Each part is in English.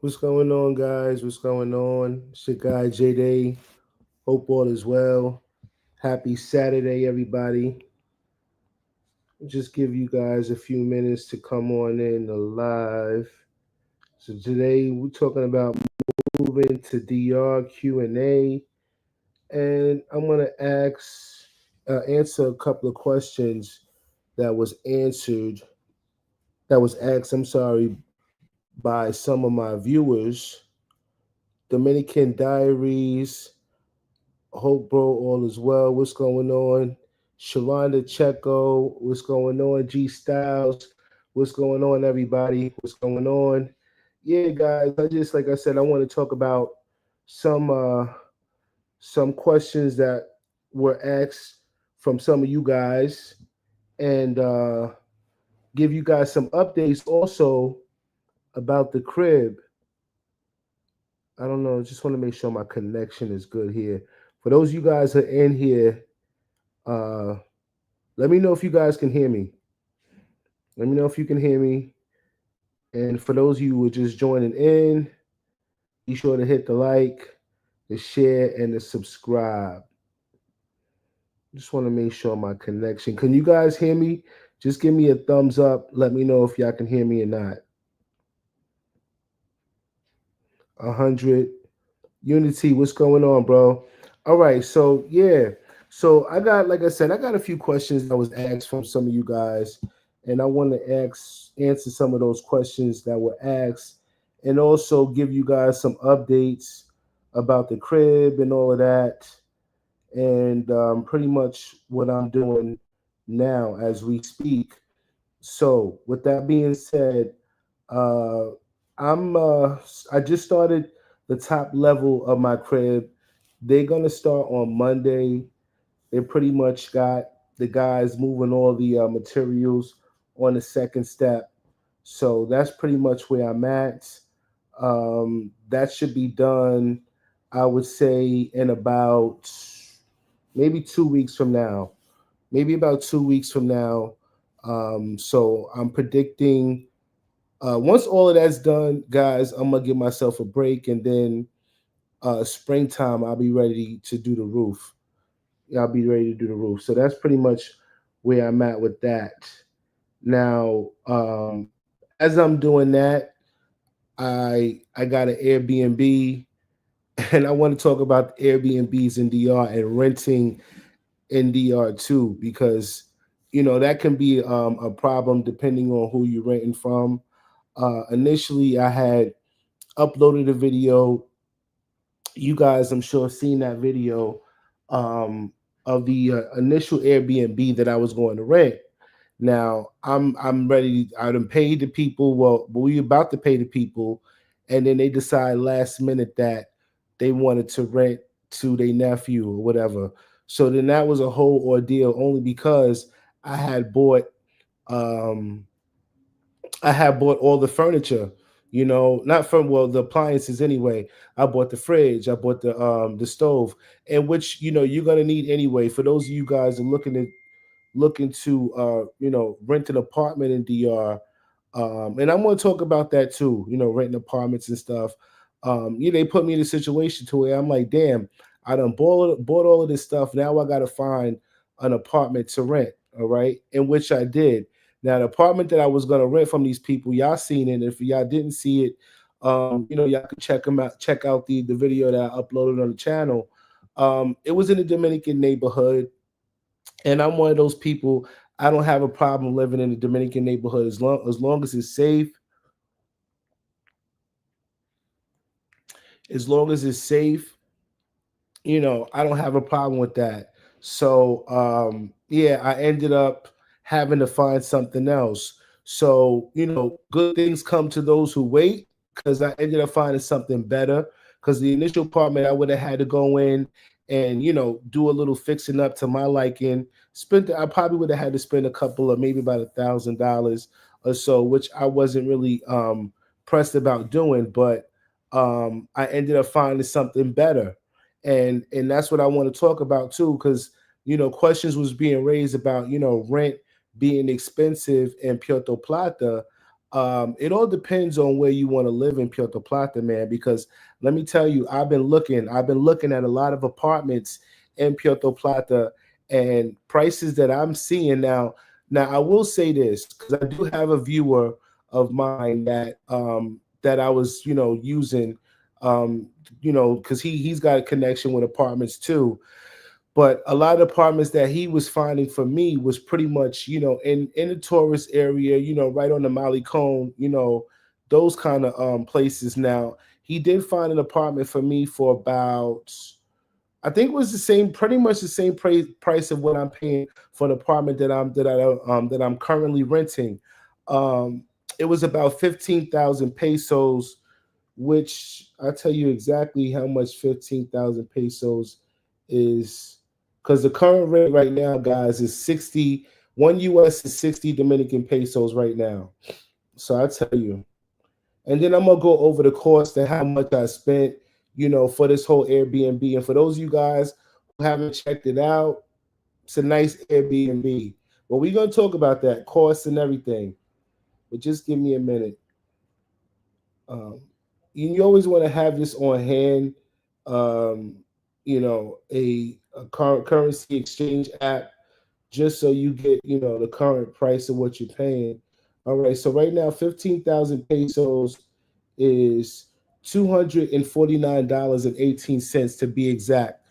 What's going on, guys? What's going on? It's your guy J Day. Hope all is well. Happy Saturday, everybody. Just give you guys a few minutes to come on in the live. So today we're talking about moving to DR Q&A, and I'm gonna answer a couple of questions that was answered that was asked. I'm sorry, by some of my viewers. Dominican Diaries. Hope, bro, all is well. What's going on? Shalonda Checo, what's going on? G Styles, what's going on, everybody? What's going on? Yeah, guys, like I said, I want to talk about some some questions that were asked from some of you guys, and give you guys some updates also about the crib. I don't know, just want to make sure my connection is good here. For those of you guys who are in here, uh let me know if you guys can hear me. Let me know if you can hear me. And for those of you who are just joining in, be sure to hit the like, the share, and the subscribe. Just want to make sure my connection. Can you guys hear me? Just give me a thumbs up. Let me know if y'all can hear me or not. 100. Unity, what's going on, bro? All right, so yeah. So I got, like I said, I got a few questions that was asked from some of you guys, and I want to answer some of those questions that were asked, and also give you guys some updates about the crib and all of that, and pretty much what I'm doing now as we speak. So with that being said, uh, I just started the top level of my crib. They're gonna start on Monday. They pretty much got the guys moving all the materials on the second step. So that's pretty much where I'm at. That should be done, I would say, in about maybe 2 weeks from now. Maybe about 2 weeks from now. So I'm predicting once all of that's done, guys, I'm gonna give myself a break, and then springtime I'll be ready to do the roof. Yeah, I'll be ready to do the roof. So that's pretty much where I'm at with that. Now, as I'm doing that, I got an Airbnb, and I want to talk about Airbnbs in DR and renting in DR too, because that can be a problem depending on who you're renting from. Initially, I had uploaded a video. You guys, I'm sure, seen that video of the initial Airbnb that I was going to rent. Now I'm ready. I done paid the people. Well, but we about to pay the people, and then they decide last minute that they wanted to rent to their nephew or whatever. So then that was a whole ordeal, only because I had bought um I had bought all the furniture, not from, well, the appliances anyway. I bought the fridge, I bought the stove, and which you're gonna need anyway. For those of you guys that are looking to rent an apartment in DR. And I'm gonna talk about that too, renting apartments and stuff. They put me in a situation to where I'm like, damn, I done bought all of this stuff. Now I gotta find an apartment to rent. All right. In which I did. Now the apartment that I was gonna rent from these people, y'all seen it. If y'all didn't see it, y'all can check out the video that I uploaded on the channel. It was in the Dominican neighborhood, and I'm one of those people. I don't have a problem living in the Dominican neighborhood as long as it's safe. As long as it's safe, I don't have a problem with that. So yeah, I ended up having to find something else. So good things come to those who wait, because I ended up finding something better. Because the initial apartment, I would have had to go in and do a little fixing up to my liking. I probably would have had to spend a couple of, maybe about $1,000 or so, which I wasn't really pressed about doing. But I ended up finding something better, and that's what I want to talk about too, because questions was being raised about rent being expensive in Puerto Plata. It all depends on where you want to live in Puerto Plata, man. Because let me tell you, I've been looking at a lot of apartments in Puerto Plata, and prices that I'm seeing now. Now, I will say this because I do have a viewer of mine that I was, using, um, because he's got a connection with apartments too. But a lot of apartments that he was finding for me was pretty much, in the tourist area, right on the Mali Cone, those kind of places. Now, he did find an apartment for me for about, I think it was the same, pretty much the same price of what I'm paying for an apartment that I'm currently renting. Um, it was about 15,000 pesos, which I tell you exactly how much 15,000 pesos is, because the current rate right now, guys, is 60. One US is 60 Dominican pesos right now. So I tell you, and then I'm gonna go over the cost and how much I spent, for this whole Airbnb. And for those of you guys who haven't checked it out, it's a nice Airbnb. But we're gonna talk about that cost and everything. But just give me a minute. Um, you always want to have this on hand. Um, a currency exchange app, just so you get, the current price of what you're paying. All right, so right now, 15,000 pesos is $249.18 to be exact.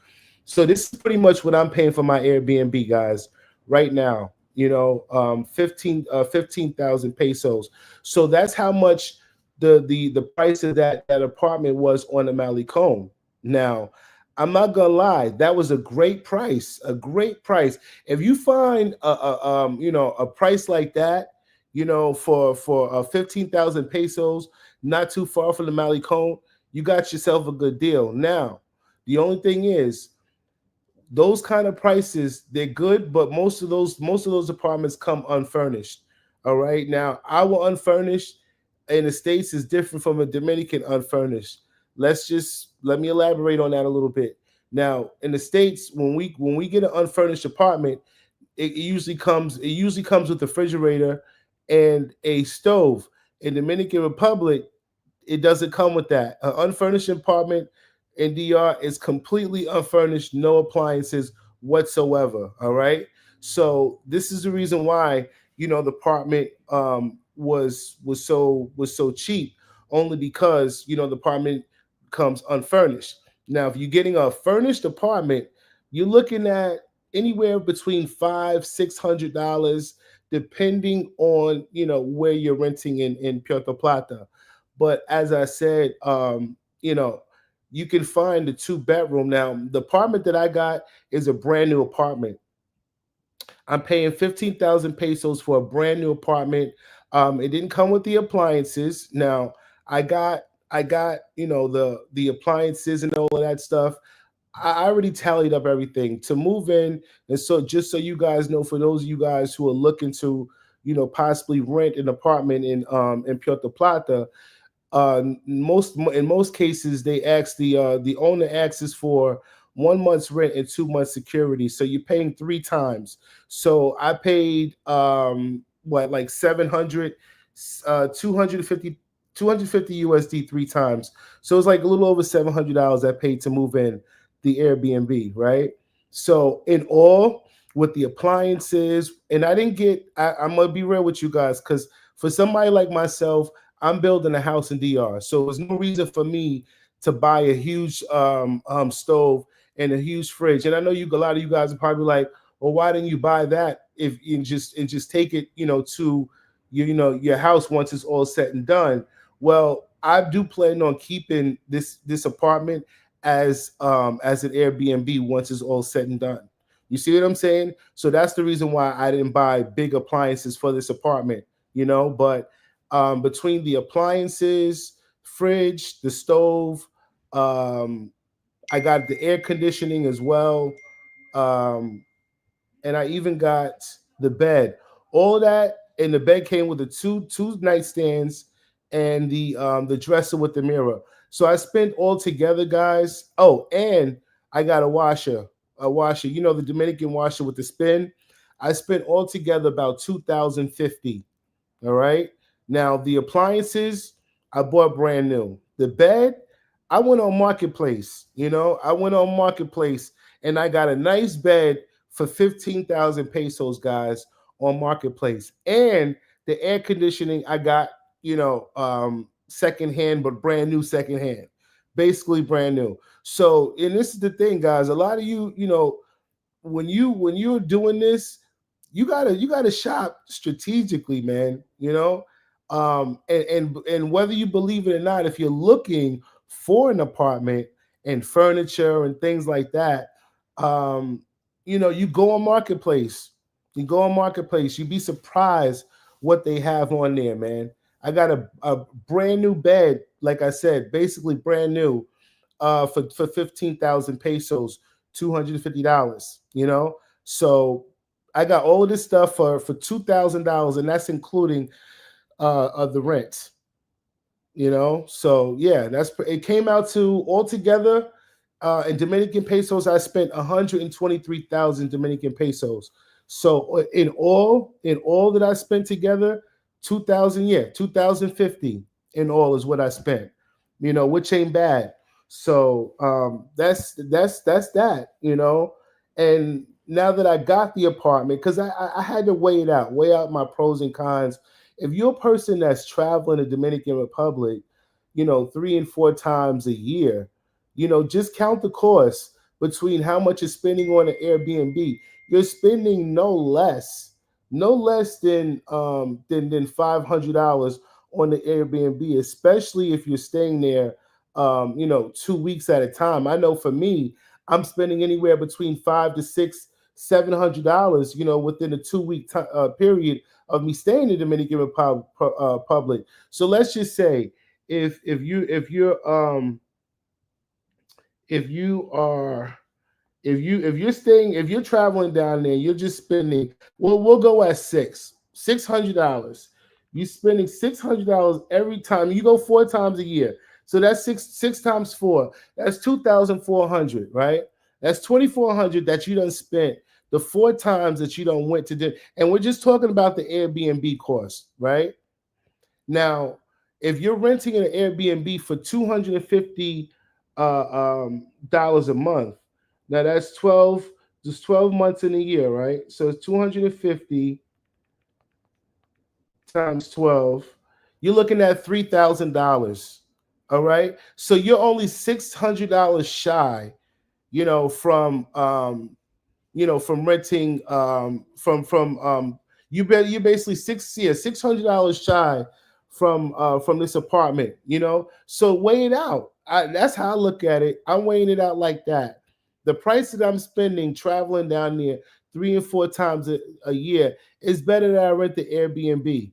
So this is pretty much what I'm paying for my Airbnb, guys, right now. 15,000 pesos. So that's how much the price of that apartment was on the Malecon. Now, I'm not gonna lie, that was a great price, a great price. If you find a price like that, for 15,000 pesos, not too far from the Malecon, you got yourself a good deal. Now, the only thing is, those kind of prices, they're good, but most of those apartments come unfurnished. All right, now our unfurnished in the states is different from a Dominican unfurnished. Let me elaborate on that a little bit. Now, in the states, when we get an unfurnished apartment, it usually comes with a refrigerator and a stove. In Dominican Republic, it doesn't come with that. An unfurnished apartment in DR is completely unfurnished, no appliances whatsoever. All right. So this is the reason why, the apartment was so cheap, only because, the apartment comes unfurnished. Now, if you're getting a furnished apartment, you're looking at anywhere between $500-$600, depending on, where you're renting in Puerto Plata. But as I said, you can find a two-bedroom. Now, the apartment that I got is a brand new apartment. I'm paying 15,000 pesos for a brand new apartment. It didn't come with the appliances. Now, I got the appliances and all of that stuff. I already tallied up everything to move in. And so, just so you guys know, for those of you guys who are looking to, possibly rent an apartment in Puerto Plata, most in most cases the owner asks for 1 month's rent and 2 months security, so you're paying three times. So I paid what, like 700, 250 USD three times. So it's like a little over $700 I paid to move in the Airbnb, right? So in all, with the appliances, and I didn't get, I'm gonna be real with you guys, because for somebody like myself, I'm building a house in DR, so there's no reason for me to buy a huge stove and a huge fridge. And I know a lot of you guys are probably like, well, why didn't you buy that if and just take it, to your house once it's all said and done? Well, I do plan on keeping this apartment as an Airbnb once it's all said and done. You see what I'm saying? So that's the reason why I didn't buy big appliances for this apartment. But between the appliances, fridge, the stove, um, I got the air conditioning as well, um, and I even got the bed. All that, and the bed came with the two nightstands and the dresser with the mirror. So I spent all together, guys. Oh, and I got a washer. The Dominican washer with the spin. I spent all together about 2,050. All right. Now the appliances I bought brand new. The bed I went on marketplace. I went on marketplace and I got a nice bed for 15,000 pesos, guys, on marketplace. And the air conditioning I got, secondhand, but brand new secondhand, basically brand new. So, and this is the thing, guys. A lot of you, when you're doing this, you gotta shop strategically, man. And whether you believe it or not, if you're looking for an apartment and furniture and things like that, um, you go on marketplace. You go on marketplace. You'd be surprised what they have on there, man. I got a brand new bed, like I said, basically brand new, for 15,000 pesos, $250. So I got all of this stuff for $2,000, and that's including the rent. So yeah, it came out to altogether, in Dominican pesos I spent 123,000 Dominican pesos. So in all that I spent together, 2,000, yeah, 2,050 in all is what I spent. Which ain't bad. So that's that. And now that I got the apartment, because I had to weigh out my pros and cons. If you're a person that's traveling the Dominican Republic, 3 and 4 times a year, just count the cost between how much you're spending on an Airbnb. You're spending no less than $500 on the Airbnb, especially if you're staying there, 2 weeks at a time. I know for me, I'm spending anywhere between $500 to $700, within a 2 week period of me staying in the Dominican Republic. So let's just say, if you are if you're traveling down there, you're just spending, well, we'll go at $600. You're spending $600 every time. You go 4 times a year. So that's six times four. That's 2,400, right? That's 2,400 that you done spent the 4 times that you done went to dinner. And we're just talking about the Airbnb cost, right? Now, if you're renting an Airbnb for $250 dollars a month, now that's 12 months in a year, right? So it's 250 times 12. You're looking at $3,000. All right. So you're only $600 shy, from renting, you're basically $600 shy from this apartment. So weigh it out. That's how I look at it. I'm weighing it out like that. The price that I'm spending traveling down there 3 and 4 times a year is better than I rent the Airbnb.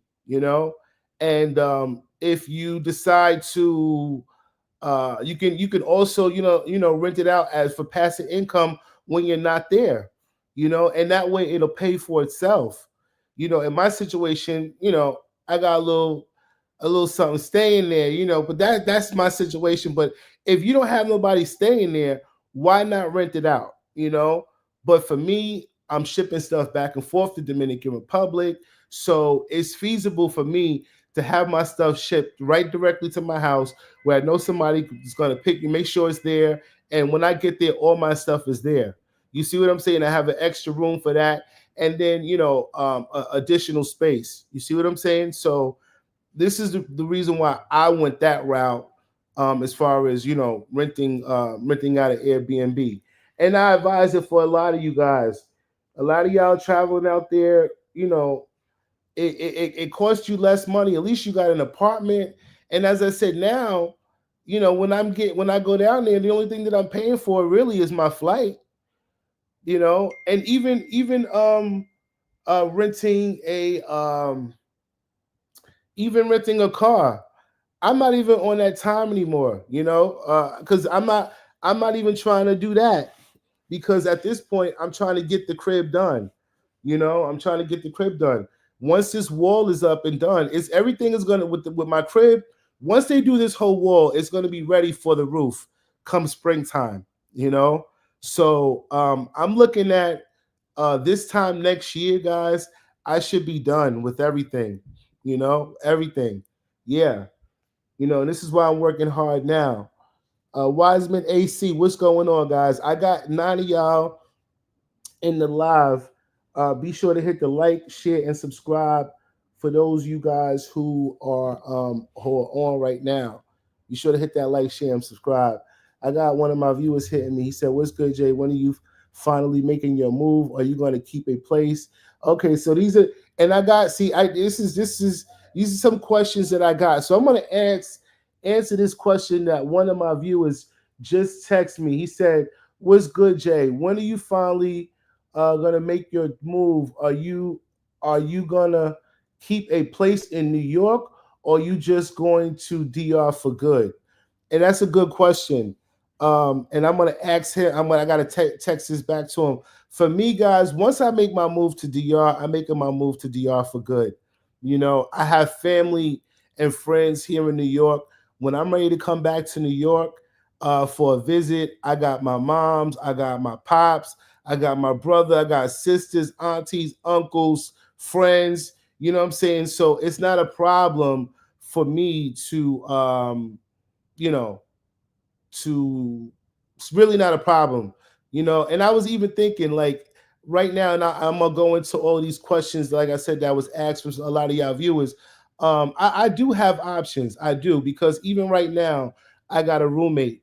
And if you decide to, you can also, rent it out as for passive income when you're not there. And that way it'll pay for itself. In my situation, I got a little something staying there, but that's my situation. But if you don't have nobody staying there, why not rent it out? But for me, I'm shipping stuff back and forth to Dominican Republic, so it's feasible for me to have my stuff shipped right directly to my house, where I know somebody is going to pick me, make sure it's there, and when I get there, all my stuff is there. You see what I'm saying? I have an extra room for that, and then additional space. You see what I'm saying? So this is the reason why I went that route, as far as renting out an Airbnb. And I advise it for a lot of you guys. A lot of y'all traveling out there, it costs you less money. At least you got an apartment. And as I said, now, when I go down there, the only thing that I'm paying for really is my flight. And renting a car. I'm not even on that time anymore, because I'm not even trying to do that, because at this point I'm trying to get the crib done. I'm trying to get the crib done. Once this wall is up and done, it's everything is gonna with my crib. Once they do this whole wall, it's gonna be ready for the roof come springtime. So I'm looking at this time next year, guys. I should be done with everything. everything. Yeah, and this is why I'm working hard now. Wiseman AC, what's going on, guys? I got 9 of y'all in the live. Be sure to hit the like, share, and subscribe for those you guys who are on right now. Be sure to hit that like, share, and subscribe. I got one of my viewers hitting me. He said, "What's good, Jay? When are you finally making your move? Are you going to keep a place?" Okay, so these are, and I got see, I this is these are some questions that I got. So I'm going to answer this question that one of my viewers just texted me. He said, "What's good, Jay? When are you finally gonna make your move? Are you gonna keep a place in New York, or are you just going to DR for good?" And that's a good question. And I'm gonna ask him. I gotta text this back to him. For me, guys, once I make my move to DR, I'm making my move to DR for good. I have family and friends here in New York. When I'm ready to come back to New York for a visit, I got my moms, I got my pops, I got my brother, I got sisters, aunties, uncles, friends. You know what I'm saying? So it's not a problem for me you know, it's really not a problem. And I was even thinking, like, right now, and I'm gonna go into all these questions, like I said, that was asked from a lot of y'all viewers. I do have options. I do, because even right now, I got a roommate.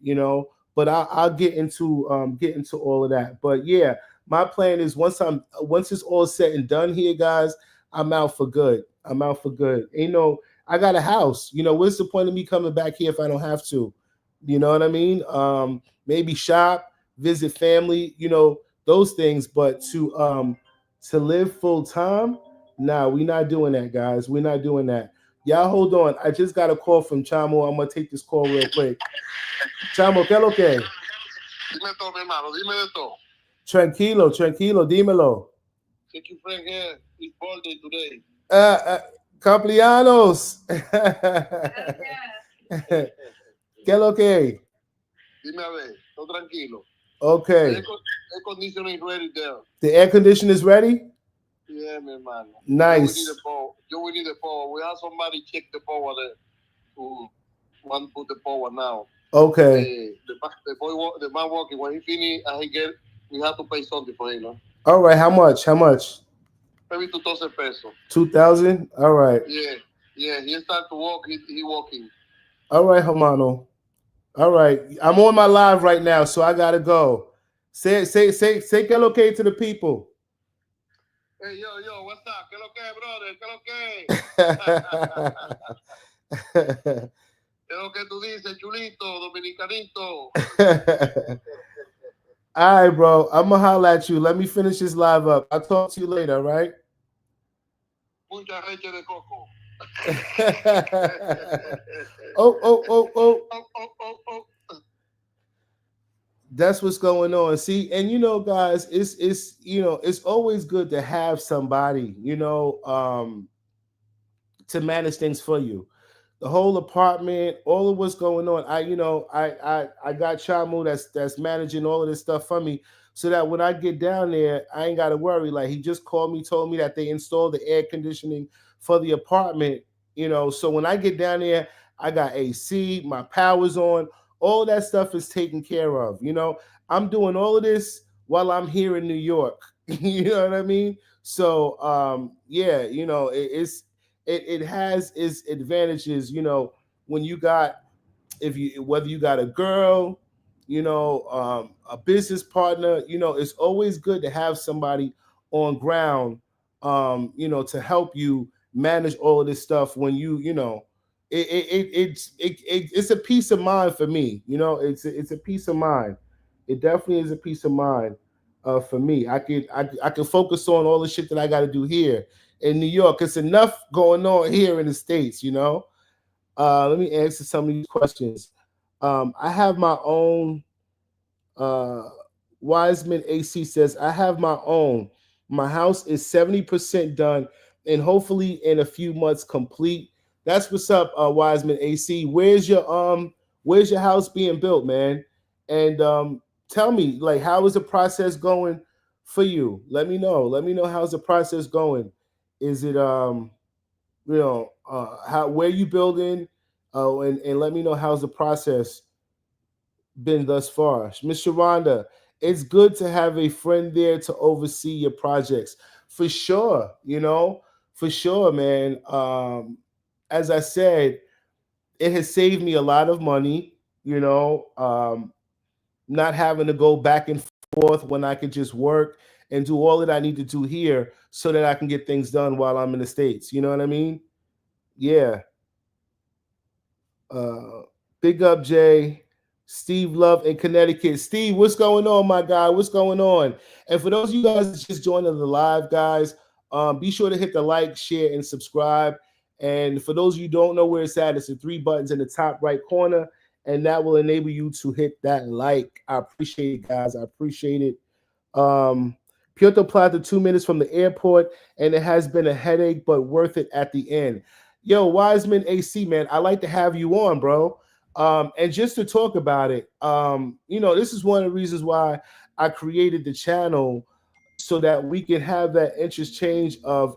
But I'll get into all of that. But yeah, my plan is once it's all said and done here, guys, I'm out for good. I'm out for good. I got a house. What's the point of me coming back here if I don't have to? You know what I mean? Maybe shop, visit family, those things. But to live full time, nah, we're not doing that, guys. We're not doing that. Y'all hold on. I just got a call from Chamo. I'm gonna take this call real quick. Chamo, ¿qué es lo que? Dime todo, mi hermano, dime de todo. Tranquilo, tranquilo, dímelo. Take your friend here. It's birthday today. Cumpleaños. ¿Qué es lo que? Dime a ver, todo tranquilo. Okay. Air conditioning is ready there. The air conditioner is ready? Yeah, mi hermano. Nice. We need the power. We have somebody check the power there to want to put the power now. Okay. The man working, when he finish and we have to pay something for him. No? All right. How much? How much? Maybe 2,000 pesos. 2,000? All right. Yeah. He start to walk, he walking. All right, Hermano. All right. I'm on my live right now, so I gotta go. Say que lo que to the people. Hey, yo, what's up? ¿Qué lo que, brother? ¿Qué lo que? ¿Qué lo que tú dices, chulito, dominicanito? All right, bro. I'm gonna holler at you. Let me finish this live up. I'll talk to you later, all right? Mucha leche de coco. Oh. That's what's going on. See, and guys, it's always good to have somebody, to manage things for you. The whole apartment, all of what's going on. I got Chamu that's managing all of this stuff for me, so that when I get down there, I ain't got to worry. Like, he just called me, told me that they installed the air conditioning for the apartment. So when I get down there, I got AC, my power's on, all that stuff is taken care of. I'm doing all of this while I'm here in New York. You know what I mean? So yeah, it has its advantages, when you got, if you whether you got a girl, a business partner, it's always good to have somebody on ground, to help you manage all of this stuff when it's a peace of mind for me. It's a peace of mind. It definitely is a peace of mind for me. I can focus on all the shit that I got to do here in New York. It's enough going on here in the States. Let me answer some of these questions. I have my own. Uh, Wiseman AC says, I have my own. My house is 70% done and hopefully in a few months complete. That's what's up, Wiseman AC. Where's your house being built, man? And tell me, like, how is the process going for you? Let me know. Let me know how's the process going. Is it how where you building, and let me know how's the process been thus far. Miss Sharonda, it's good to have a friend there to oversee your projects. For sure, for sure, man. As I said, it has saved me a lot of money, not having to go back and forth when I could just work and do all that I need to do here so that I can get things done while I'm in the States. You know what I mean? Yeah. Uh, Big up, Jay. Steve Love in Connecticut. Steve, what's going on, my guy? What's going on? And for those of you guys that's just joining the live, guys, be sure to hit the like, share, and subscribe. And for those of you who don't know where it's at, it's the three buttons in the top right corner, and that will enable you to hit that like. I appreciate it, guys. I appreciate it. Um, Puerto Plata, 2 minutes from the airport, and it has been a headache, but worth it at the end. Yo, Wiseman AC, man, I like to have you on, bro. And just to talk about it, this is one of the reasons why I created the channel so that we can have that interchange of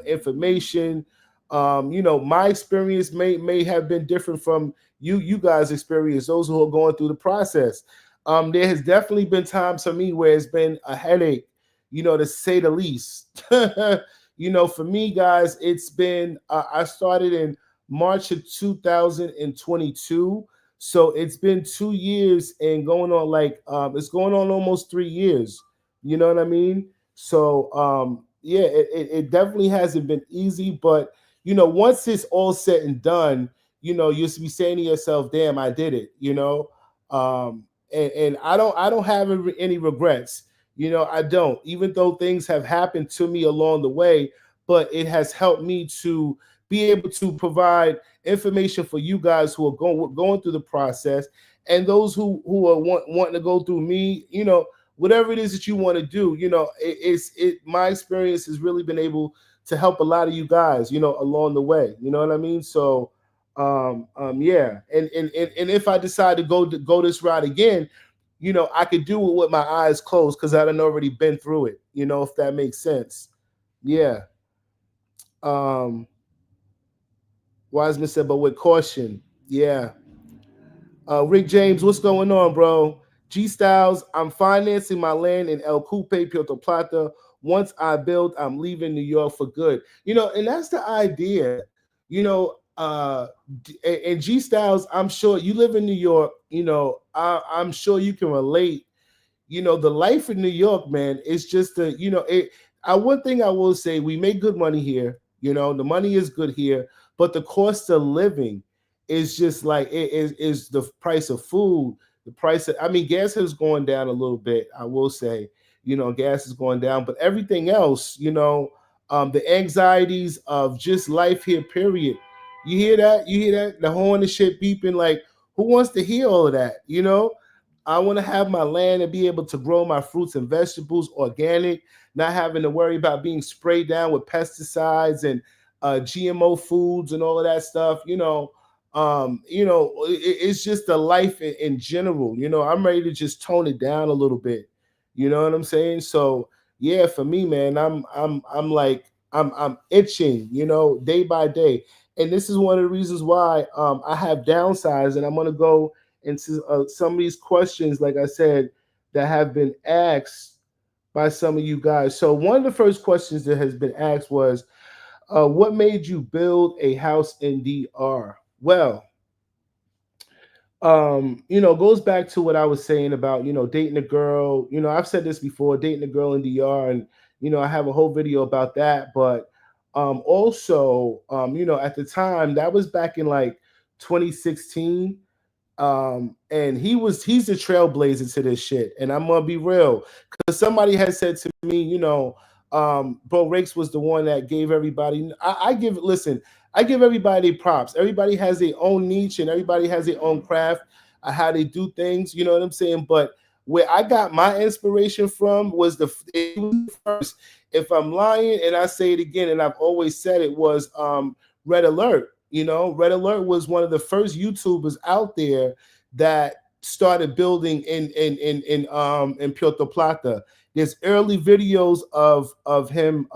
information. My experience may have been different from you guys' experience, those who are going through the process. There has definitely been times for me where it's been a headache, to say the least. For me, guys, it's been I started in March of 2022. So it's been 2 years and going on it's going on almost 3 years. You know what I mean? So yeah, it definitely hasn't been easy, but once it's all said and done, you'll be saying to yourself, damn, I did it, and I don't have any regrets. I don't, even though things have happened to me along the way, but it has helped me to be able to provide information for you guys who are going through the process, and those who are wanting to go through me. Whatever it is that you want to do, my experience has really been able to help a lot of you guys, along the way. You know what I mean? So yeah, and if I decide to go this route again, I could do it with my eyes closed because I done already been through it, if that makes sense. Yeah. um Wiseman said, but with caution. Yeah. Rick James, what's going on, bro? G Styles, I'm financing my land in El Coupe, Puerto Plata. Once I build, I'm leaving New York for good. And that's the idea. And G Styles, I'm sure you live in New York. I'm sure you can relate. The life in New York, man, is just it. One thing I will say, we make good money here. The money is good here, but the cost of living is just like is the price of food, the price of, I mean, gas has gone down a little bit. I will say, gas is going down, but everything else, the anxieties of just life here, period. You hear that? You hear that? The horn and shit beeping. Like, who wants to hear all of that? I want to have my land and be able to grow my fruits and vegetables organic, not having to worry about being sprayed down with pesticides and GMO foods and all of that stuff. It's just the life in general. I'm ready to just tone it down a little bit. You know what I'm saying? So yeah, for me, man, I'm like I'm itching, day by day, and this is one of the reasons why I have downsized, and I'm gonna go into some of these questions, like I said, that have been asked by some of you guys. So one of the first questions that has been asked was, what made you build a house in DR? Well, goes back to what I was saying about, dating a girl. I've said this before, dating a girl in DR, and I have a whole video about that. But also, at the time, that was back in like 2016. And he's a trailblazer to this shit, and I'm gonna be real, because somebody has said to me, Bro Rakes was the one that gave everybody. I give everybody props. Everybody has their own niche and everybody has their own craft, how they do things. You know what I'm saying? But where I got my inspiration from was he was the first. If I'm lying, and I say it again, and I've always said it, was Red Alert. Red Alert was one of the first YouTubers out there that started building in Puerto Plata. There's early videos of him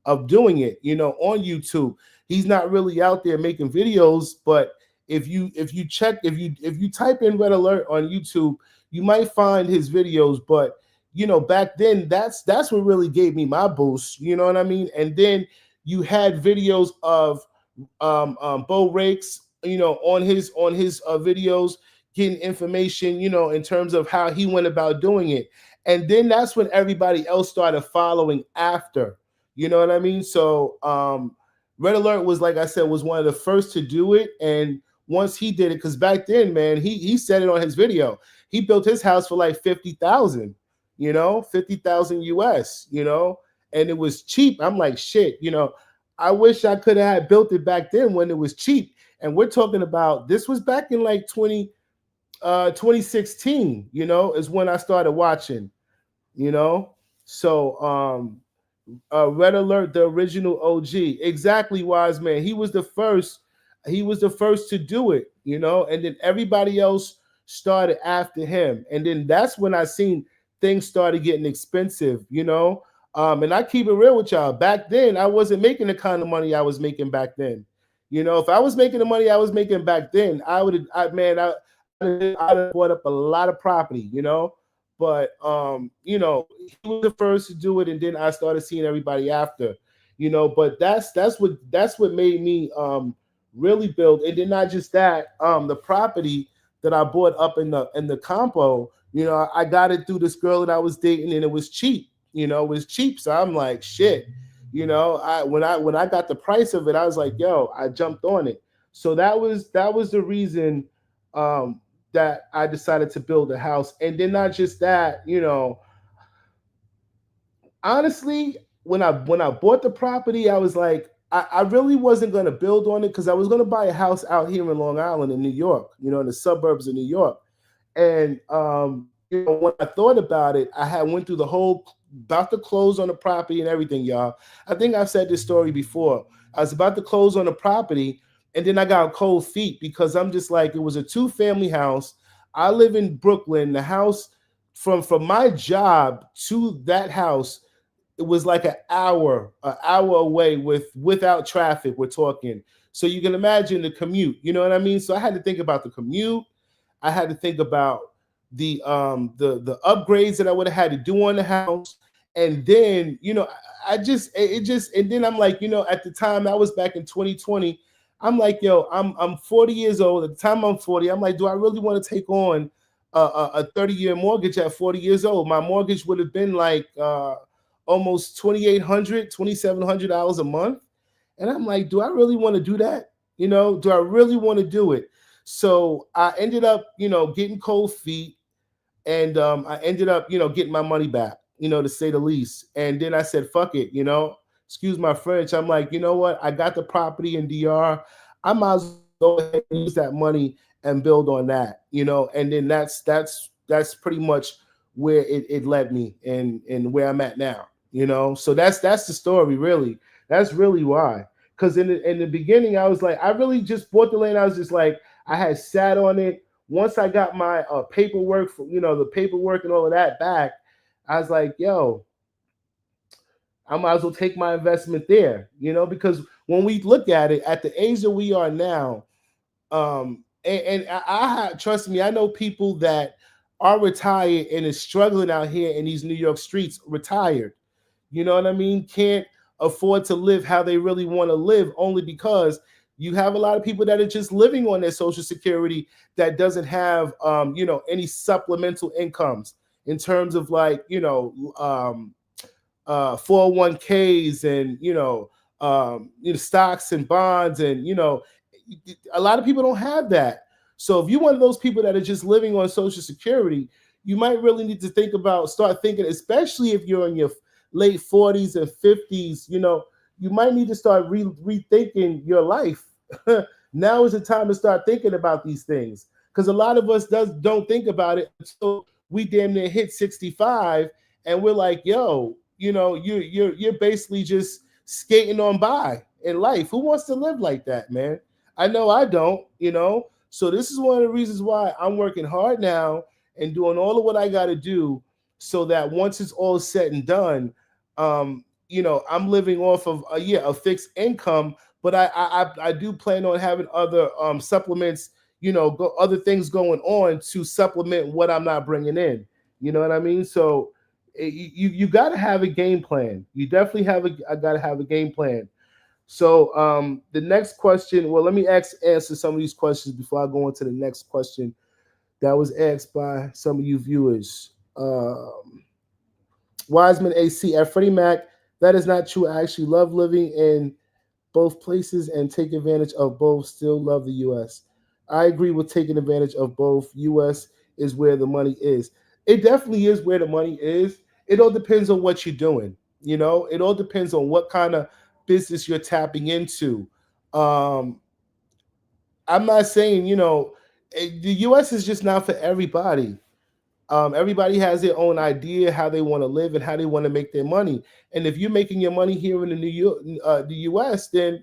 of doing it, on YouTube. He's not really out there making videos, but if you type in Red Alert on YouTube, you might find his videos. But back then, that's what really gave me my boost. You know what I mean? And then you had videos of Bo Rakes, on his videos, getting information, in terms of how he went about doing it. And then that's when everybody else started following after. You know what I mean? So Red Alert was, like I said, was one of the first to do it. And once he did it, because back then, man, he said it on his video. He built his house for like 50,000, 50,000 US, and it was cheap. I'm like, shit, I wish I could have built it back then when it was cheap. And we're talking about, this was back in like 2016, is when I started watching, you know. So Red Alert, the original OG, exactly, wise man. He was the first. He was the first to do it, and then everybody else started after him. And then that's when I seen things started getting expensive, and I keep it real with y'all. Back then, I wasn't making the kind of money I was making back then. If I was making the money I was making back then, I'd have bought up a lot of property, But he was the first to do it, and then I started seeing everybody after, But that's what made me really build. And then not just that, the property that I bought up in the compo, I got it through this girl that I was dating, and it was cheap. It was cheap. So I'm like, shit. When I got the price of it, I was like, yo, I jumped on it. So that was the reason that I decided to build a house. And then not just that, honestly, when I bought the property, I was like, I really wasn't gonna build on it because I was gonna buy a house out here in Long Island in New York, in the suburbs of New York. And when I thought about it, I had went through the whole about to close on the property and everything, y'all. I think I've said this story before. I was about to close on the property, and then I got cold feet because I'm just like, it was a two-family house. I live in Brooklyn. The house from my job to that house, it was like an hour away without traffic. We're talking. So you can imagine the commute. You know what I mean? So I had to think about the commute. I had to think about the upgrades that I would have had to do on the house. And then, and then I'm like, at the time, that was back in 2020. I'm like, yo, I'm 40 years old. At the time I'm 40, I'm like, do I really want to take on a 30-year mortgage at 40 years old? My mortgage would have been like almost $2,700 a month. And I'm like, do I really want to do that? Do I really want to do it? So I ended up, getting cold feet, and I ended up, getting my money back, to say the least. And then I said, fuck it, excuse my French. I'm like, you know what? I got the property in DR. I might as well go ahead and use that money and build on that, And then that's pretty much where it led me and where I'm at now, So that's the story, really. That's really why. Because in the beginning, I was like, I really just bought the land. I was just like, I had sat on it. Once I got my paperwork, the paperwork and all of that back, I was like, yo, I might as well take my investment there, because when we look at it at the age that we are now, and I trust me, I know people that are retired and is struggling out here in these New York streets, retired. You know what I mean? Can't afford to live how they really want to live, only because you have a lot of people that are just living on their Social Security that doesn't have, any supplemental incomes in terms of like, 401ks and, stocks and bonds. And, a lot of people don't have that. So if you're one of those people that are just living on Social Security, you might really need to start thinking, especially if you're in your late 40s and 50s, you might need to start rethinking your life. Now is the time to start thinking about these things, because a lot of us don't think about it until we damn near hit 65, and we're like, yo, you're basically just skating on by in life. Who wants to live like that, man? I know I don't, So this is one of the reasons why I'm working hard now and doing all of what I got to do, so that once it's all said and done, I'm living off of a fixed income, but I do plan on having other supplements, other things going on to supplement what I'm not bringing in. You know what I mean? So you got to have a game plan. You definitely I got to have a game plan. So the next question, well, let me answer some of these questions before I go on to the next question that was asked by some of you viewers. Wiseman AC at Freddie Mac, that is not true. I actually love living in both places and take advantage of both. Still love the U.S. I agree with taking advantage of both. U.S. is where the money is. It definitely is where the money is. It all depends on what you're doing. It all depends on what kind of business you're tapping into. Um, I'm not saying, the U.S. is just not for everybody. Everybody has their own idea how they want to live and how they want to make their money. And if you're making your money here in the the U.S., then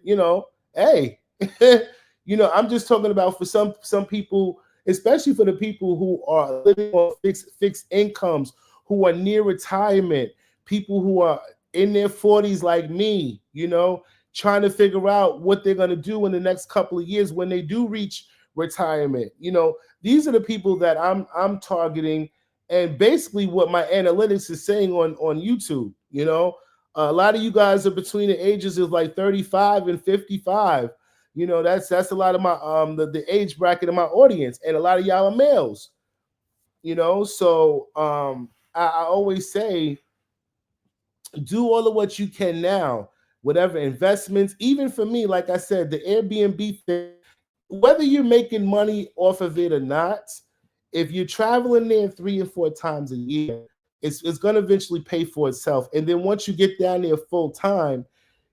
hey, I'm just talking about for some people, especially for the people who are living on fixed incomes, who are near retirement, people who are in their 40s like me, trying to figure out what they're going to do in the next couple of years when they do reach retirement. These are the people that I'm targeting, and basically what my analytics is saying on YouTube. A lot of you guys are between the ages of like 35 and 55. That's a lot of my the age bracket of my audience, and a lot of y'all are males. So I always say, do all of what you can now, whatever investments, even for me, like I said, the Airbnb thing, whether you're making money off of it or not, if you're traveling there 3 or 4 times a year, it's going to eventually pay for itself. And then once you get down there full time,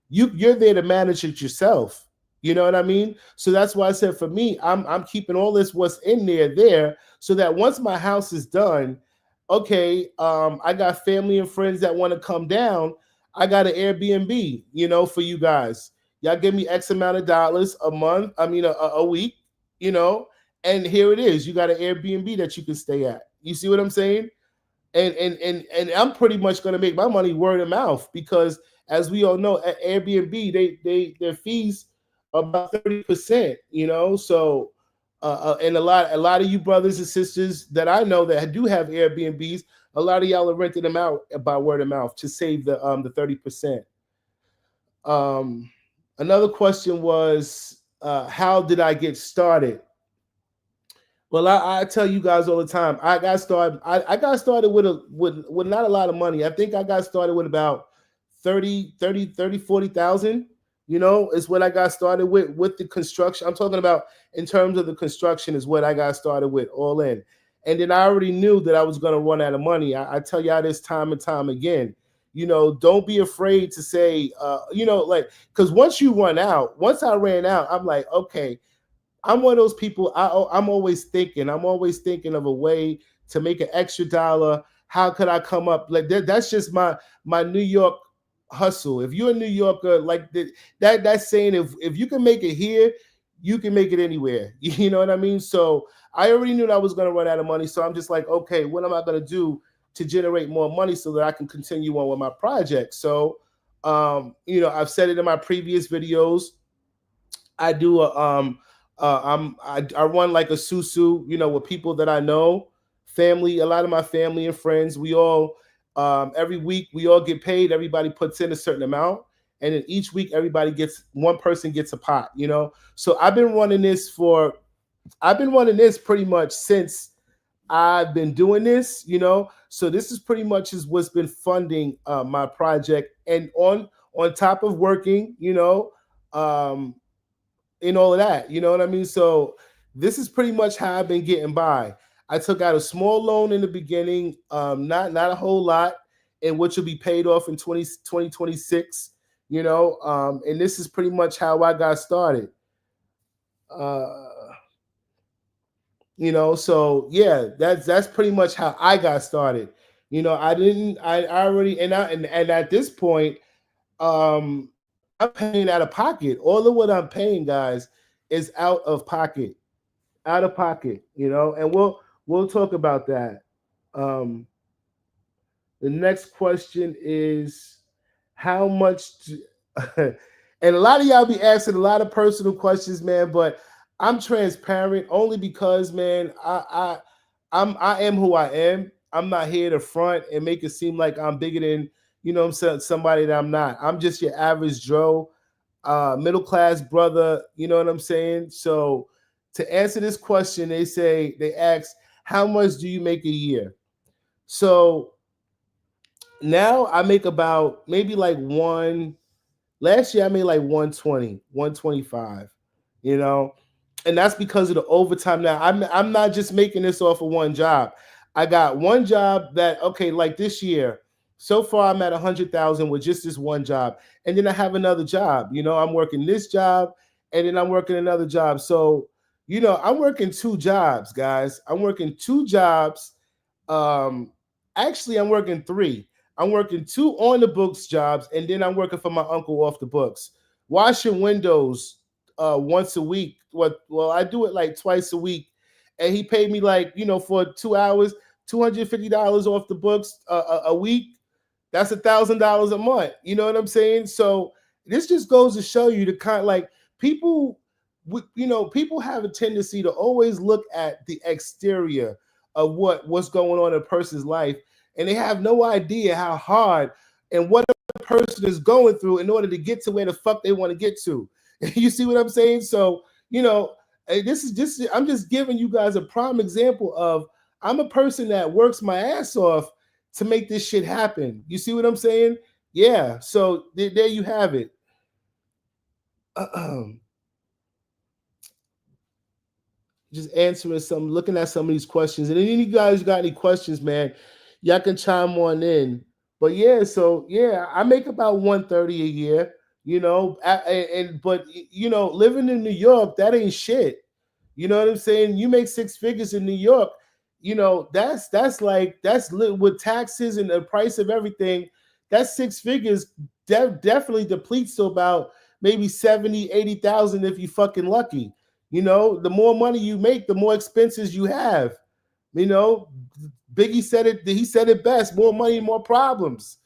you're there to manage it yourself. You know what I mean? So that's why I said, for me, I'm keeping all this what's in there, so that once my house is done, okay, I got family and friends that want to come down. I got an Airbnb, for you guys. Y'all give me X amount of dollars a month. I mean, a week, you know, and here it is. You got an Airbnb that you can stay at. You see what I'm saying? And I'm pretty much going to make my money word of mouth, because as we all know, at Airbnb, their fees are about 30%. So and a lot of you brothers and sisters that I know that do have Airbnbs, a lot of y'all are renting them out by word of mouth to save the 30%. Um, Another question was, how did I get started? Well, I tell you guys all the time. I got started with not a lot of money. I think I got started with about 40,000. Is what I got started with the construction. I'm talking about in terms of the construction is what I got started with all in. And then I already knew that I was going to run out of money. I tell y'all this time and time again. Don't be afraid to say, like, because once I ran out, I'm like, okay, I'm one of those people. I'm always thinking. I'm always thinking of a way to make an extra dollar. How could I come up? Like that's just my New York hustle. If you're a New Yorker, like that's saying, if you can make it here, you can make it anywhere. You know what I mean? So I already knew that I was going to run out of money. So I'm just like, okay, what am I going to do to generate more money so that I can continue on with my project? So, I've said it in my previous videos. I do I run like a susu, with people that I know, family, a lot of my family and friends. We all every week we all get paid. Everybody puts in a certain amount, and then each week one person gets a pot. So I've been running this pretty much since I've been doing this. So this is pretty much is what's been funding my project, and on top of working, um, and all of that. You know what I mean? So this is pretty much how I've been getting by. I took out a small loan in the beginning, not a whole lot, and which will be paid off in 2026. And this is pretty much how I got started. Uh, so yeah, that's pretty much how I got started. I didn't, I already, and at this point, I'm paying out of pocket. All of what I'm paying, guys, is out of pocket, out of pocket. And we'll talk about that. Um, the next question is, how much and a lot of y'all be asking a lot of personal questions, man, but I'm transparent only because, man, I am who I am. I'm not here to front and make it seem like I'm bigger than, I'm saying, somebody that I'm not. I'm just your average Joe, middle class brother, you know what I'm saying? So to answer this question, they ask, how much do you make a year? So now I make about maybe like one. Last year I made like 120, 125, you know, and that's because of the overtime. Now I'm not just making this off of one job. I got one job that, okay, like this year, so far I'm at 100,000 with just this one job, and then I have another job. I'm working this job, and then I'm working another job. So I'm working two jobs, guys. I'm working two jobs. um Actually, I'm working three. I'm working two on the books jobs, and then I'm working for my uncle off the books, washing windows once a week. Well, I do it like twice a week, and he paid me, like, for 2 hours, $250 off the books a week. That's $1,000 a month. You know what I'm saying? So this just goes to show you the kind, like, people, people have a tendency to always look at the exterior of what's going on in a person's life, and they have no idea how hard and what a person is going through in order to get to where the fuck they want to get to. You see what I'm saying? So, this is just, I'm just giving you guys a prime example of, I'm a person that works my ass off to make this shit happen. You see what I'm saying? Yeah. So there you have it. Just answering some, looking at some of these questions. And any of you guys got any questions, man, y'all can chime on in. But yeah, so yeah, I make about 130 a year, but living in New York, that ain't shit. You know what I'm saying? You make six figures in New York, with taxes and the price of everything, that six figures definitely depletes to about maybe 70, 80,000 if you fucking lucky. The more money you make, the more expenses you have. You know, Biggie said it, he said it best, more money, more problems.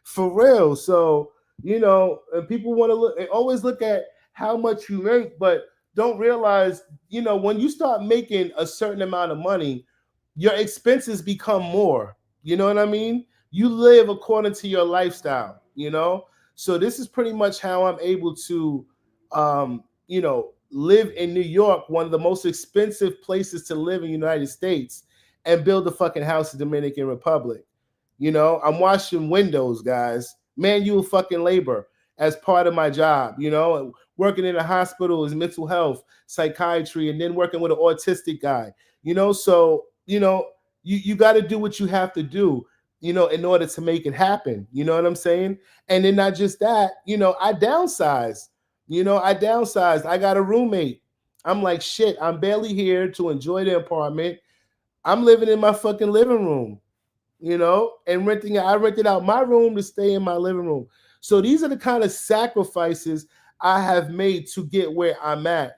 For real. So, people want to always look at how much you make, but don't realize, when you start making a certain amount of money, your expenses become more. You know what I mean? You live according to your lifestyle. So this is pretty much how I'm able to, live in New York, one of the most expensive places to live in the United States, and build a fucking house in Dominican Republic. I'm washing windows, guys, manual fucking labor as part of my job, working in a hospital is mental health, psychiatry, and then working with an autistic guy, so, you got to do what you have to do, in order to make it happen. You know what I'm saying? And then not just that, I downsized. I downsized. I got a roommate. I'm like, shit, I'm barely here to enjoy the apartment. I'm living in my fucking living room, and I rented out my room to stay in my living room. So these are the kind of sacrifices I have made to get where I'm at.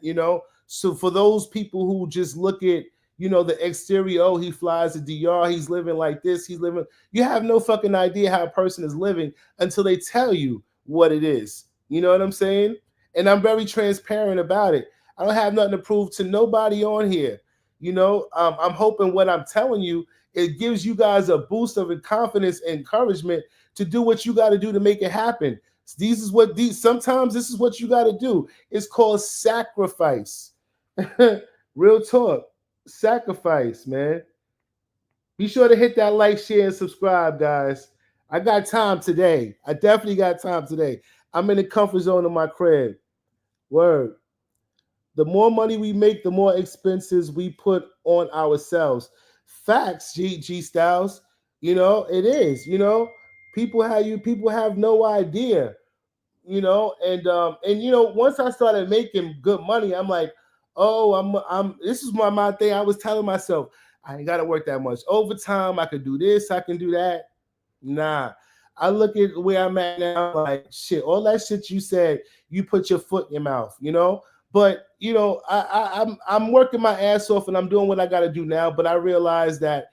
So for those people who just look at, the exterior, oh, he flies to DR, he's living like this, you have no fucking idea how a person is living until they tell you what it is. You know what I'm saying? And I'm very transparent about it. I don't have nothing to prove to nobody on here. I'm hoping what I'm telling you, it gives you guys a boost of confidence and encouragement to do what you got to do to make it happen. Sometimes this is what you got to do. It's called sacrifice. Real talk. Sacrifice, man. Be sure to hit that like, share, and subscribe, guys. I got time today. I definitely got time today. I'm in the comfort zone of my crib. Word. The more money we make, the more expenses we put on ourselves. Facts, G Styles. It is. People have no idea. Once I started making good money, I'm like, oh, I'm this is my thing. I was telling myself, I ain't gotta work that much overtime. I could do this, I can do that. Nah. I look at where I'm at now, like, shit, all that shit you said, you put your foot in your mouth. But I'm working my ass off and I'm doing what I gotta do now. But I realize that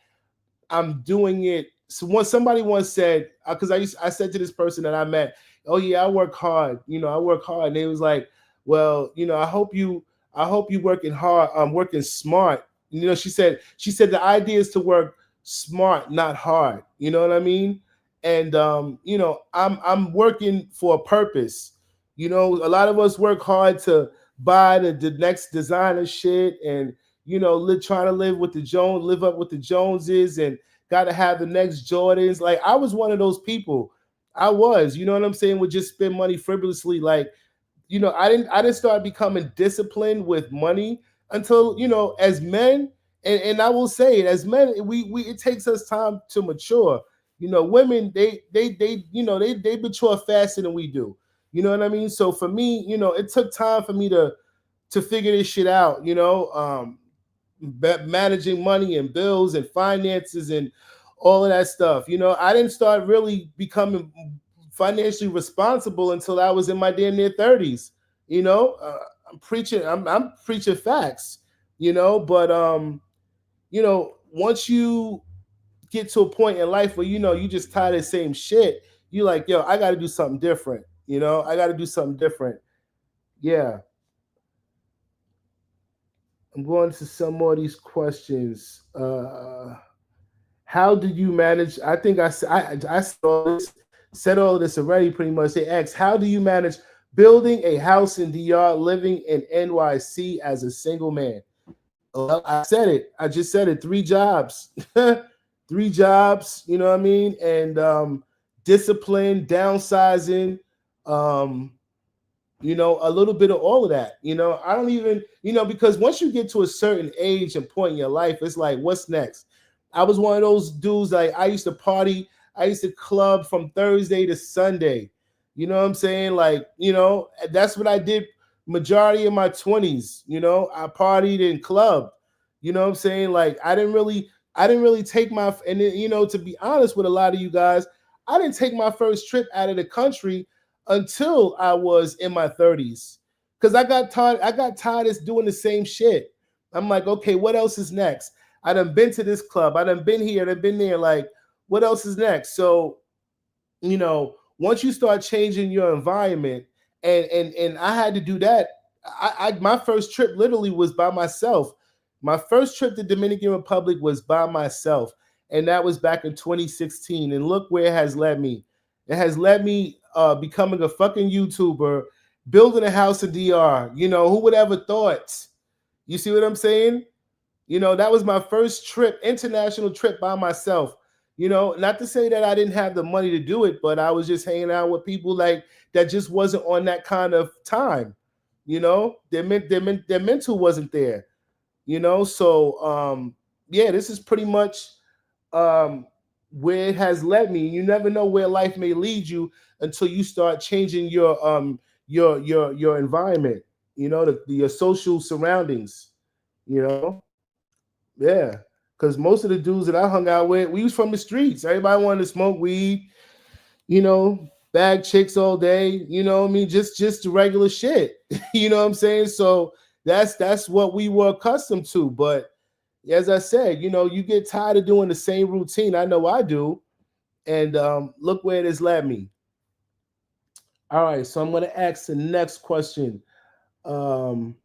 I'm doing it So once somebody once said, because I said to this person that I met, oh yeah, I work hard, I work hard, and they was like, well, I hope you working hard, working smart. She said the idea is to work smart, not hard. You know what I mean? And I'm working for a purpose. A lot of us work hard to buy the next designer shit, and trying to live up with the Joneses, and got to have the next Jordans. Like I was one of those people. I was, you know what I'm saying, would just spend money frivolously. Like, I didn't start becoming disciplined with money until, as men, and I will say it, as men, we it takes us time to mature. Women, they mature faster than we do. You know what I mean? So for me, it took time for me to figure this shit out. Managing money and bills and finances and all of that stuff. I didn't start really becoming financially responsible until I was in my damn near 30s. I'm preaching facts. But once you get to a point in life where you just tired of the same shit, you like, yo, I got to do something different. I got to do something different. Yeah. I'm going to some more of these questions. How did you manage? I think I said all this already pretty much. They asked, how do you manage building a house in DR, living in NYC as a single man? Well, I said it. I just said it. 3 jobs. 3 jobs, you know what I mean? And discipline, downsizing, a little bit of all of that. I don't even, because once you get to a certain age and point in your life, it's like, what's next? I was one of those dudes, like, I used to party, I used to club from Thursday to Sunday. You know what I'm saying? Like, that's what I did majority of my 20s. I partied and clubbed. You know what I'm saying? Like, I didn't really take my, and then, to be honest with a lot of you guys, I didn't take my first trip out of the country until I was in my 30s. Because I got tired of doing the same shit. I'm like, okay, what else is next? I done been to this club. I done been here. I done been there. Like, what else is next? So, once you start changing your environment, and I had to do that. My first trip literally was by myself. My first trip to Dominican Republic was by myself, and that was back in 2016. And look where it has led me. It has led me becoming a fucking YouTuber, building a house in DR. Who would ever thought? You see what I'm saying? That was my first trip, international trip by myself. Not to say that I didn't have the money to do it, but I was just hanging out with people like that just wasn't on that kind of time. Their mental wasn't there. So yeah, this is pretty much um, where it has led me. You never know where life may lead you until you start changing your environment. Your social surroundings. You know, yeah. Because most of the dudes that I hung out with, we was from the streets. Everybody wanted to smoke weed, bag chicks all day. What I mean, just the regular shit. You know what I'm saying? So that's what we were accustomed to. But as I said, you get tired of doing the same routine. I know I do. And look where it has led me. All right, so I'm going to ask the next question. Um,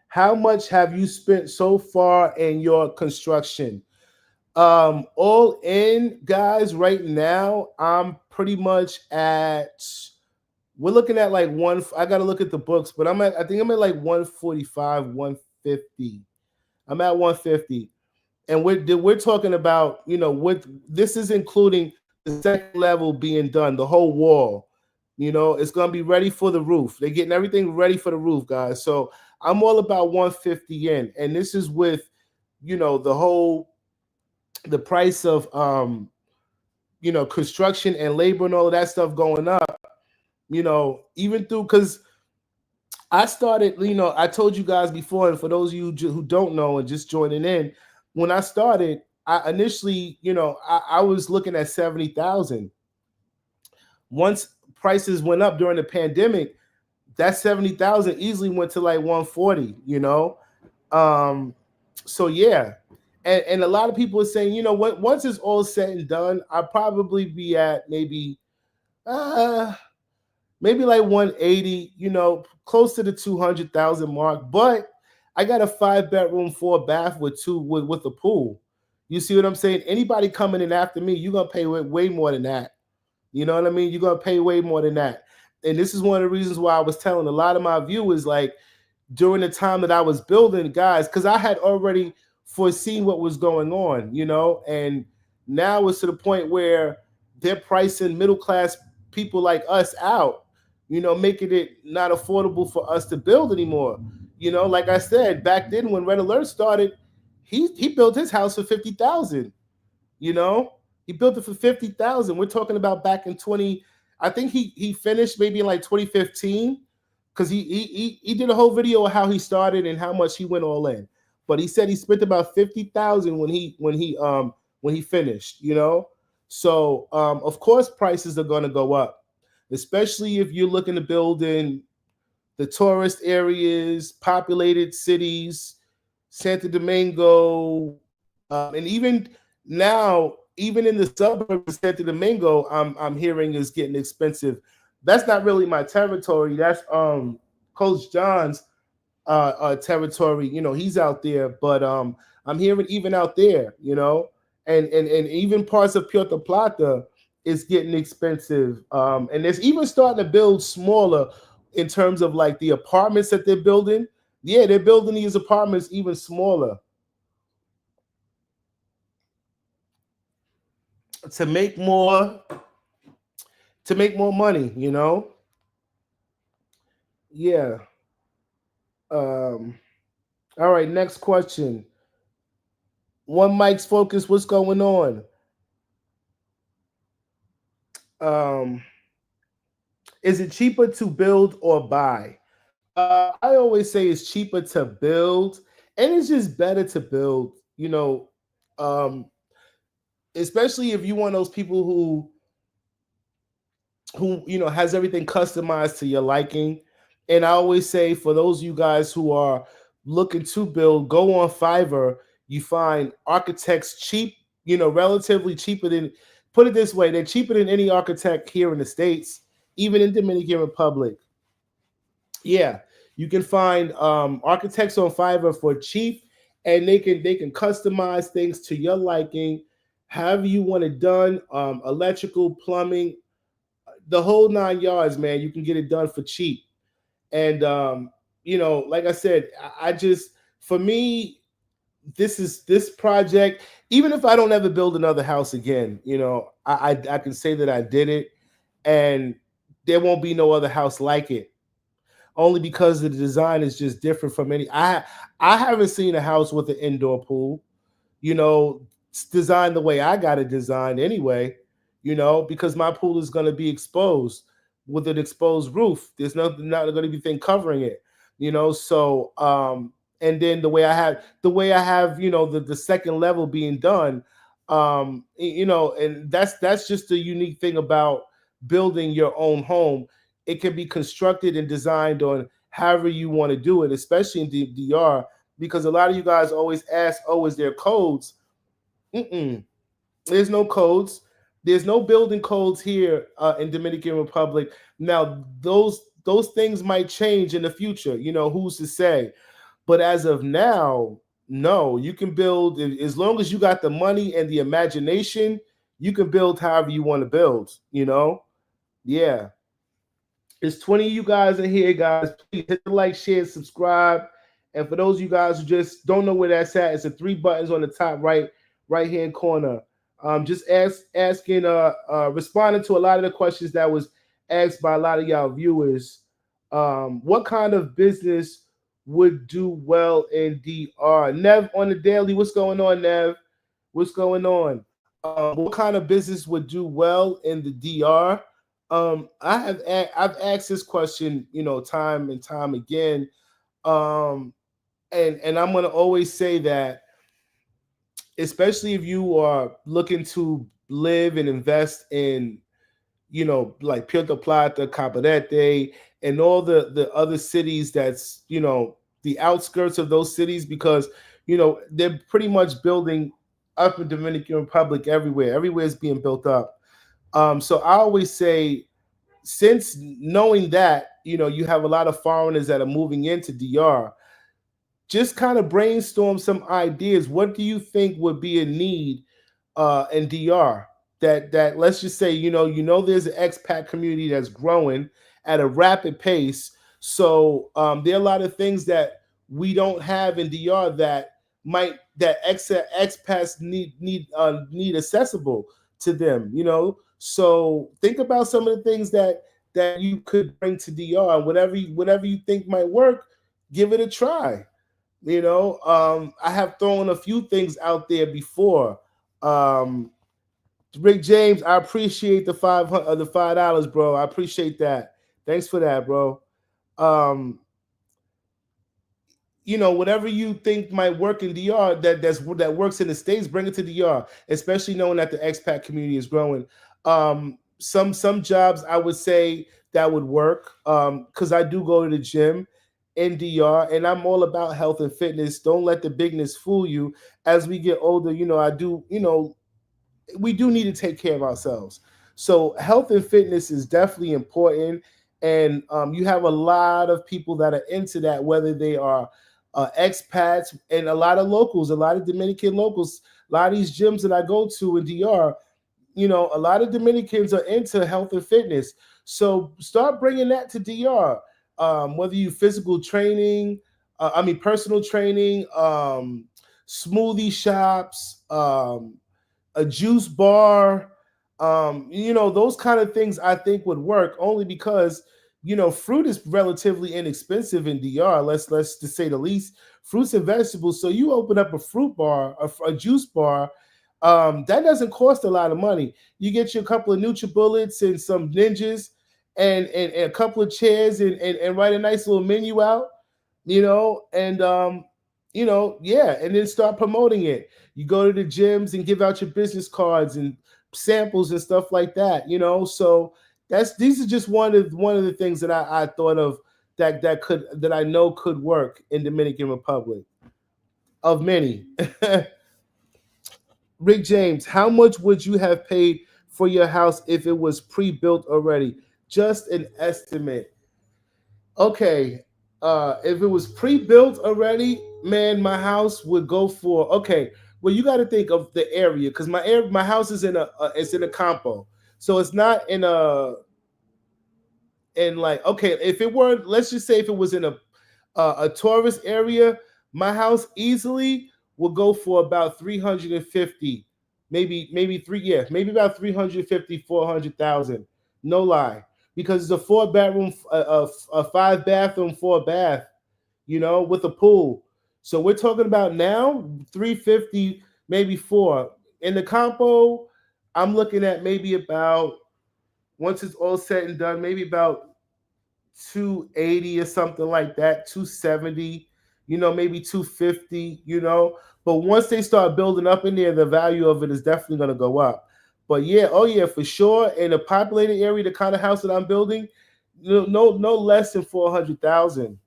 how much have you spent so far in your construction? All in, guys, right now, I'm pretty much at, we're looking at like I got to look at the books, but I think I'm at like 145, 150. I'm at 150. And we're talking about, what this is including the second level being done, the whole wall. It's gonna be ready for the roof. They're getting everything ready for the roof, guys. So I'm all about 150 in, and this is with, the price of construction and labor and all of that stuff going up. Even through, because I started, I told you guys before, and for those of you who don't know and just joining in, when I started, I initially, I was looking at 70,000. Once prices went up during the pandemic, that 70,000 easily went to like 140. So yeah, And a lot of people are saying, you know what, once it's all said and done, I'll probably be at uh maybe like 180, close to the 200,000 mark. But I got a 5 bedroom, 4 bath with with a pool. You see what I'm saying? Anybody coming in after me, you're gonna pay way more than that. You know what I mean? You're gonna pay way more than that. And this is one of the reasons why I was telling a lot of my viewers, like, during the time that I was building, guys, because I had already foreseen what was going on, and now it's to the point where they're pricing middle class people like us out, making it not affordable for us to build anymore. Like I said, back then when Red Alert started, he built his house for 50,000. You know, he built it for 50,000. We're talking about back in 20. I think he finished maybe in like 2015, because he did a whole video of how he started and how much he went all in. But he said he spent about 50,000 when he finished. So of course prices are going to go up, especially if you're looking to build in the tourist areas, populated cities, Santo Domingo, and even now, even in the suburbs of Santo Domingo, I'm hearing is getting expensive. That's not really my territory. That's Coach John's territory. He's out there, but I'm hearing even out there, and even parts of Puerto Plata is getting expensive. And there's even starting to build smaller in terms of like the apartments that they're building. Yeah, they're building these apartments even smaller to make more money. Yeah. Um, all right, next question. One Mike's Focus, what's going on? Um, is it cheaper to build or buy? I always say it's cheaper to build, and it's just better to build. Um, especially if you want those people who has everything customized to your liking. And I always say, for those of you guys who are looking to build, go on Fiverr. You find architects cheap, relatively cheaper than, put it this way, they're cheaper than any architect here in the States, even in Dominican Republic. Yeah, you can find architects on Fiverr for cheap, and they can customize things to your liking, however you want it done. Electrical, plumbing, the whole 9 yards, man. You can get it done for cheap. And like I said, I just, for me, this project. Even if I don't ever build another house again, I can say that I did it, and there won't be no other house like it. Only because the design is just different from any. I haven't seen a house with an indoor pool. you know, designed the way I got it designed anyway, because my pool is going to be exposed with an exposed roof. There's not going to be thing covering it, So, and then the way I have, the second level being done, and that's just a unique thing about building your own home. It can be constructed and designed on however you want to do it, especially in DR, because a lot of you guys always ask, "Oh, is there codes?" Mm-mm. There's no codes. There's no building codes here in Dominican Republic. Now, those things might change in the future. Who's to say? But as of now, no. You can build as long as you got the money and the imagination. You can build however you want to build. Yeah. It's 20 of you guys in here, guys. Please hit the like, share, subscribe. And for those of you guys who just don't know where that's at, it's the three buttons on the top right hand corner. Just asking, responding to a lot of the questions that was asked by a lot of y'all viewers. What kind of business would do well in DR? Nev on the daily, what's going on, Nev? What's going on? What kind of business would do well in the DR? I've asked this question, time and time again, and I'm gonna always say that, especially if you are looking to live and invest in, like Puerto Plata, Cabarete, and all the other cities that's, the outskirts of those cities, because they're pretty much building up in Dominican Republic everywhere. Everywhere is being built up. So I always say, since knowing that, you have a lot of foreigners that are moving into DR, just kind of brainstorm some ideas. What do you think would be a need in DR, that let's just say, there's an expat community that's growing at a rapid pace. So there are a lot of things that we don't have in DR that expats need accessible to them. So think about some of the things that you could bring to DR, and whatever you think might work, give it a try. I have thrown a few things out there before. um Rick James, I appreciate the $5, bro. I appreciate that. Thanks for that, bro. um whatever you think might work in DR, that works in the States, bring it to DR, especially knowing that the expat community is growing. Some jobs I would say that would work, because I do go to the gym in DR, and I'm all about health and fitness. Don't let the bigness fool you. As we get older, I do, we do need to take care of ourselves. So health and fitness is definitely important, and you have a lot of people that are into that, whether they are expats, and a lot of locals, a lot of Dominican locals. A lot of these gyms that I go to in DR, a lot of Dominicans are into health and fitness. So start bringing that to DR. Whether you physical training, personal training, smoothie shops, a juice bar, those kind of things I think would work, only because fruit is relatively inexpensive in DR. Let's to say the least, fruits and vegetables. So you open up a fruit bar, a juice bar, that doesn't cost a lot of money. You get you a couple of NutriBullets and some ninjas, and a couple of chairs, and write a nice little menu out, and yeah, and then start promoting it. You go to the gyms and give out your business cards and samples and stuff like that. So these are just one of the things that I thought of, that I know could work in Dominican Republic, of many. Rick James, how much would you have paid for your house if it was pre-built already? Just an estimate. Okay. If it was pre-built already, man, my house would go for, okay. Well, you got to think of the area, because my house is in a campo, so it's not in like, okay, if it were, let's just say if it was in a tourist area, my house easily will go for about 350, maybe three, yeah, maybe about 350, 400,000. No lie, because it's a four bedroom, a five bathroom, four bath, with a pool. So we're talking about now 350, maybe four. In the compo, I'm looking at maybe about, once it's all said and done, maybe about 280 or something like that, 270, maybe 250, But once they start building up in there, the value of it is definitely going to go up. But yeah, oh yeah, for sure. In a populated area, the kind of house that I'm building, no less than 400,000.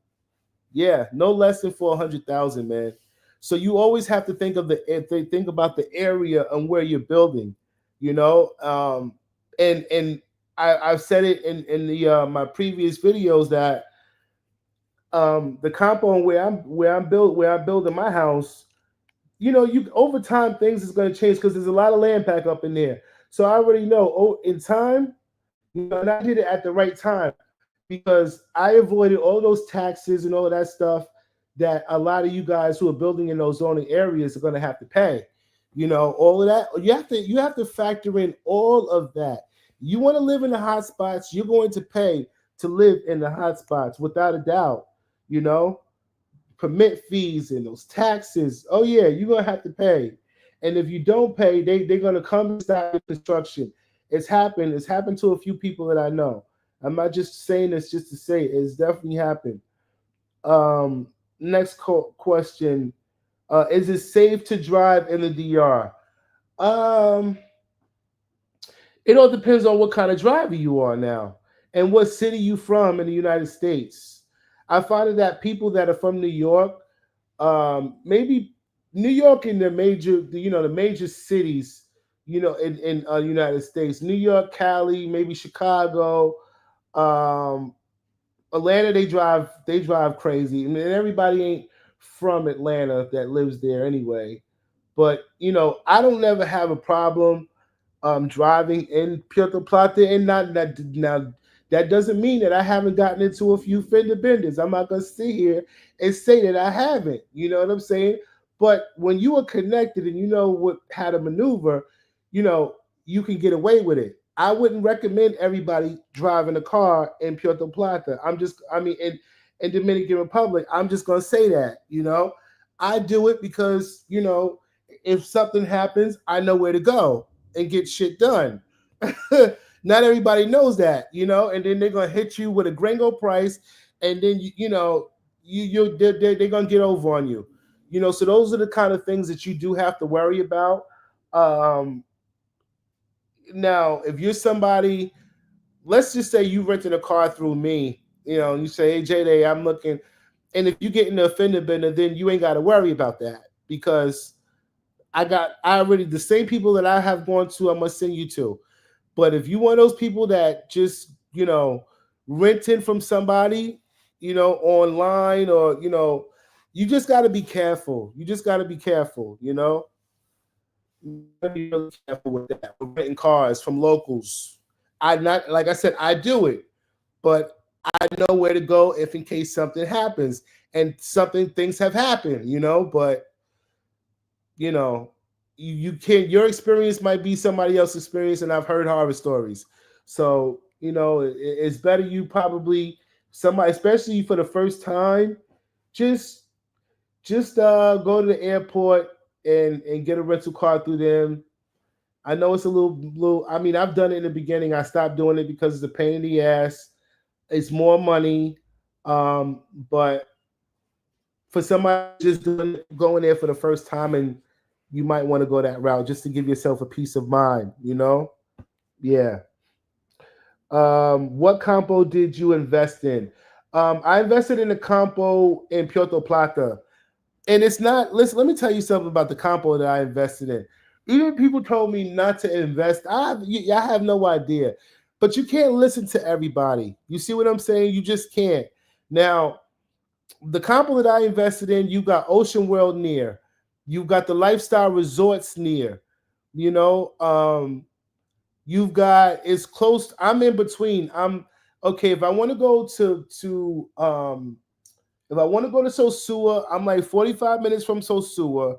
Yeah, no less than 400,000, man. So you always have to think of think about the area and where you're building, you know. And I've said it in the my previous videos that the compound where I'm building my house, you over time things is going to change, because there's a lot of land pack up in there. So I already know, in time, and I did it at the right time, because I avoided all those taxes and all of that stuff that a lot of you guys who are building in those zoning areas are going to have to pay. All of that. You have to factor in all of that. You want to live in the hot spots, you're going to pay to live in the hot spots, without a doubt. You know, permit fees and those taxes. Oh yeah, you're gonna have to pay. And if you don't pay, they're gonna come and stop your construction. It's happened. It's happened to a few people that I know. I'm not just saying this just to say it. It's definitely happened. Um, Next question: is it safe to drive in the DR? Um, it all depends on what kind of driver you are now, and what city you from in the United States. I find that people that are from New York, maybe New York and the major cities, in United States, New York, Cali, maybe Chicago, um, Atlanta, they drive crazy. I mean, everybody ain't from Atlanta that lives there anyway. But I don't never have a problem driving in Puerto Plata, and not that now that doesn't mean that I haven't gotten into a few fender benders. I'm not gonna sit here and say that I haven't. You know what I'm saying? But when you are connected and you know what how to maneuver, you know you can get away with it. I wouldn't recommend everybody driving a car in Puerto Plata. I mean, in Dominican Republic. I'm just gonna say that. I do it because if something happens, I know where to go and get shit done. Not everybody knows that, and then they're gonna hit you with a gringo price, and then they're gonna get over on you. So those are the kind of things that you do have to worry about. Um, Now, if you're somebody, let's just say you rented a car through me, and you say, "Hey, J I'm looking," and if you get in the offender bender, then you ain't got to worry about that because I already the same people that I have gone to, I'm gonna send you to. But if you want those people that just renting from somebody, online, or you just got to be careful. You just got to be careful. You got to be really careful with that. With renting cars from locals. I not like I said, I do it, but I know where to go if in case something happens, and something things have happened. But you know, you can't. Your experience might be somebody else's experience, and I've heard horror stories. So it's better you probably somebody, especially for the first time, just go to the airport and get a rental car through them. I know it's a little. I mean, I've done it in the beginning. I stopped doing it because it's a pain in the ass. It's more money, um, but for somebody just going there for the first time, and you might want to go that route just to give yourself a peace of mind. Yeah. What compo did you invest in? I invested in a compo in Puerto Plata, and it's not. Listen, let me tell you something about the compo that I invested in. Even people told me not to invest. I have no idea, but you can't listen to everybody. You see what I'm saying? You just can't. Now, the compo that I invested in, you got Ocean World near, you've got the lifestyle resorts near, you know, you've got it's close. I'm in between. I'm okay. If I want to go to if I want to go to Sosua, I'm like 45 minutes from Sosua,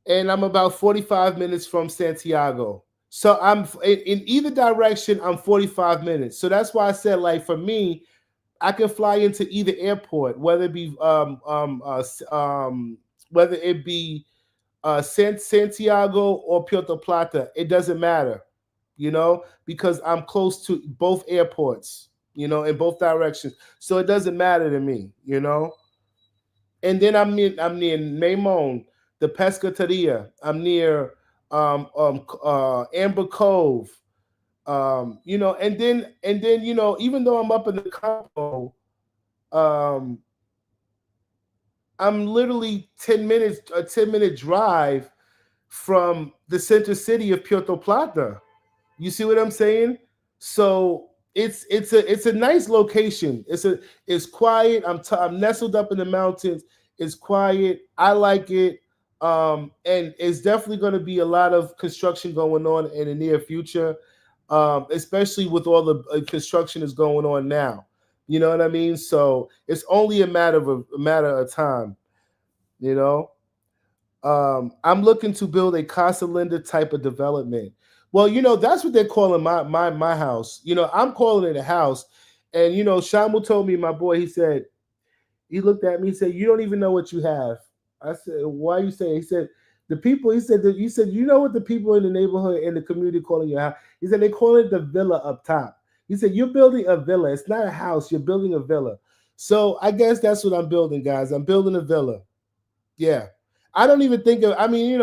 and I'm about 45 minutes from Santiago. So I'm in either direction. I'm 45 minutes. So that's why I said, like, for me, I can fly into either airport, whether it be Santiago or Puerto Plata. It doesn't matter, because I'm close to both airports, in both directions. So it doesn't matter to me. And then I'm near Maimon, the Pescateria. I'm near Amber Cove. And then even though I'm up in the Campo, um, I'm literally 10 minutes, a 10-minute drive from the center city of Puerto Plata. You see what I'm saying? So it's a nice location. It's quiet. I'm nestled up in the mountains. It's quiet. I like it. And it's definitely going to be a lot of construction going on in the near future, especially with all the construction is going on now. You know what I mean? So it's only a matter of time. You know. I'm looking to build a Casa Linda type of development. Well, that's what they're calling my house. I'm calling it a house. And Shamu told me, my boy, he looked at me, he said, "You don't even know what you have." I said, "Why you saying?" He said, "The people," he said, "You know what the people in the neighborhood in the community calling your house?" He said, "They call it the villa up top." He said, "You're building a villa. It's not a house, you're building a villa." So I guess that's what I'm building, guys. I'm building a villa. Yeah. I don't even think of, I mean,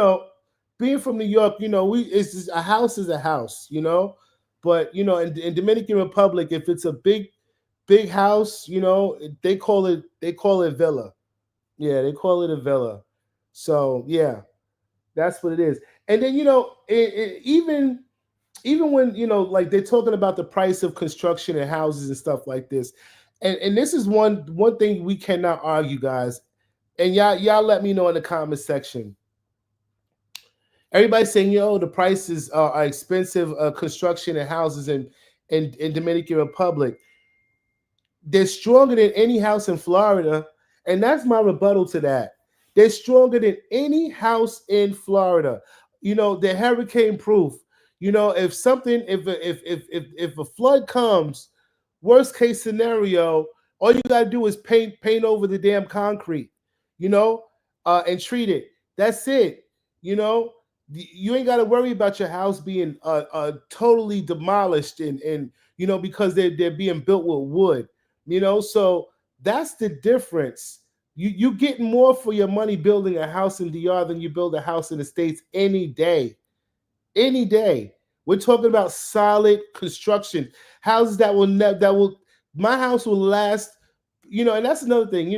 being from New York, it's just, a house is a house. But in Dominican Republic, if it's a big house, they call it villa. Yeah, they call it a villa. So yeah, that's what it is. And then even when like they're talking about the price of construction and houses and stuff like this, and this is one thing we cannot argue, guys. And y'all let me know in the comment section. Everybody's saying, the prices are expensive, construction and houses in Dominican Republic. They're stronger than any house in Florida, and that's my rebuttal to that. They're stronger than any house in Florida. They're hurricane proof. If something, if a flood comes, worst case scenario, all you gotta do is paint over the damn concrete, you know, and treat it. That's it. You know, you ain't got to worry about your house being totally demolished and because they're being built with wood. So that's the difference. You get more for your money building a house in DR than you build a house in the States any day. Any day. We're talking about solid construction. Houses that will my house will last, and that's another thing.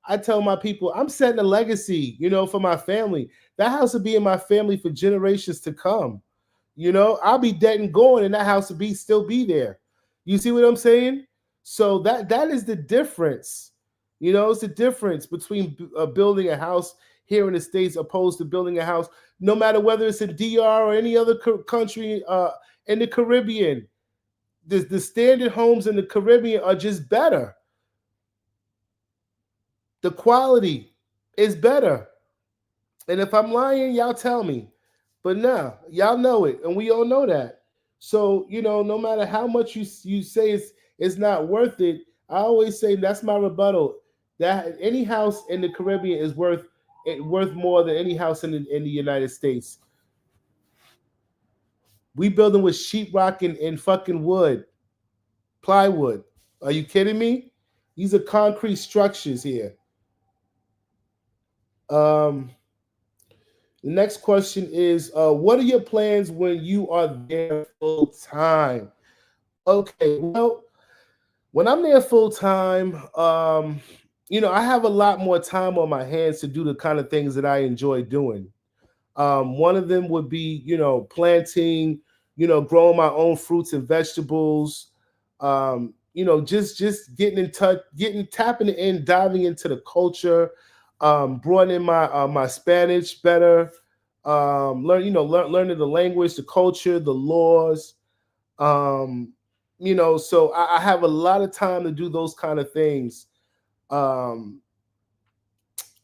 I tell my people, I'm setting a legacy, for my family. That house will be in my family for generations to come. I'll be dead and gone, and that house will still be there. You see what I'm saying? So that is the difference. It's the difference between building a house here in the States opposed to building a house, no matter whether it's in DR or any other country in the Caribbean. The standard homes in the Caribbean are just better. The quality is better. And if I'm lying, y'all tell me. But nah, y'all know it, and we all know that. So no matter how much you say it's not worth it, I always say that's my rebuttal. That any house in the Caribbean is worth more than any house in the United States. We building with sheetrock and fucking wood, plywood. Are you kidding me? These are concrete structures here. Um, the next question is, what are your plans when you are there full time? Okay, well, when I'm there full time, I have a lot more time on my hands to do the kind of things that I enjoy doing. One of them would be, planting, growing my own fruits and vegetables. Just getting in touch, tapping in, diving into the culture, broadening my Spanish better. Learning the language, the culture, the laws. Um, so I have a lot of time to do those kind of things. Um,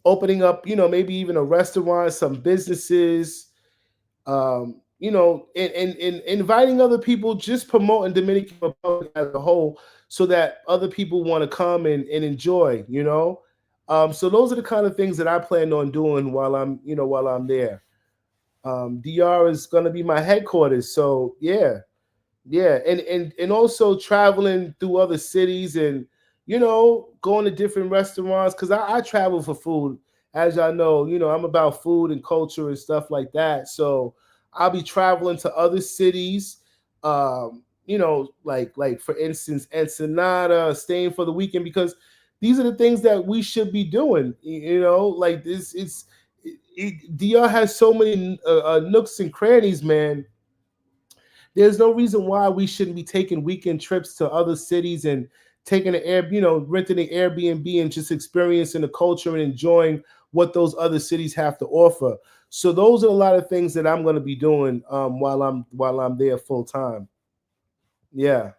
Opening up, maybe even a restaurant, some businesses, and inviting other people, just promoting Dominican Republic as a whole, so that other people want to come and enjoy. So those are the kind of things that I plan on doing while I'm there. DR is going to be my headquarters, so yeah, yeah, and also traveling through other cities and going to different restaurants because I travel for food. As y'all know, I'm about food and culture and stuff like that. So I'll be traveling to other cities. Like for instance, Ensenada, staying for the weekend because these are the things that we should be doing. Like this, DR has so many nooks and crannies, man. There's no reason why we shouldn't be taking weekend trips to other cities and taking renting an Airbnb and just experiencing the culture and enjoying what those other cities have to offer. So those are a lot of things that I'm going to be doing while I'm there full time. Yeah,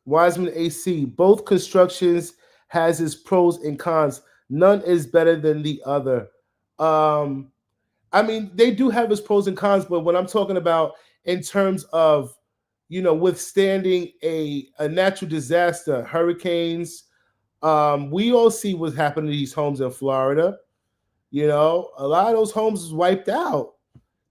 Wiseman AC. Both constructions has its pros and cons. None is better than the other. Um, I mean, they do have its pros and cons, but what I'm talking about in terms of, withstanding a natural disaster, hurricanes, we all see what's happening to these homes in Florida. A lot of those homes is wiped out.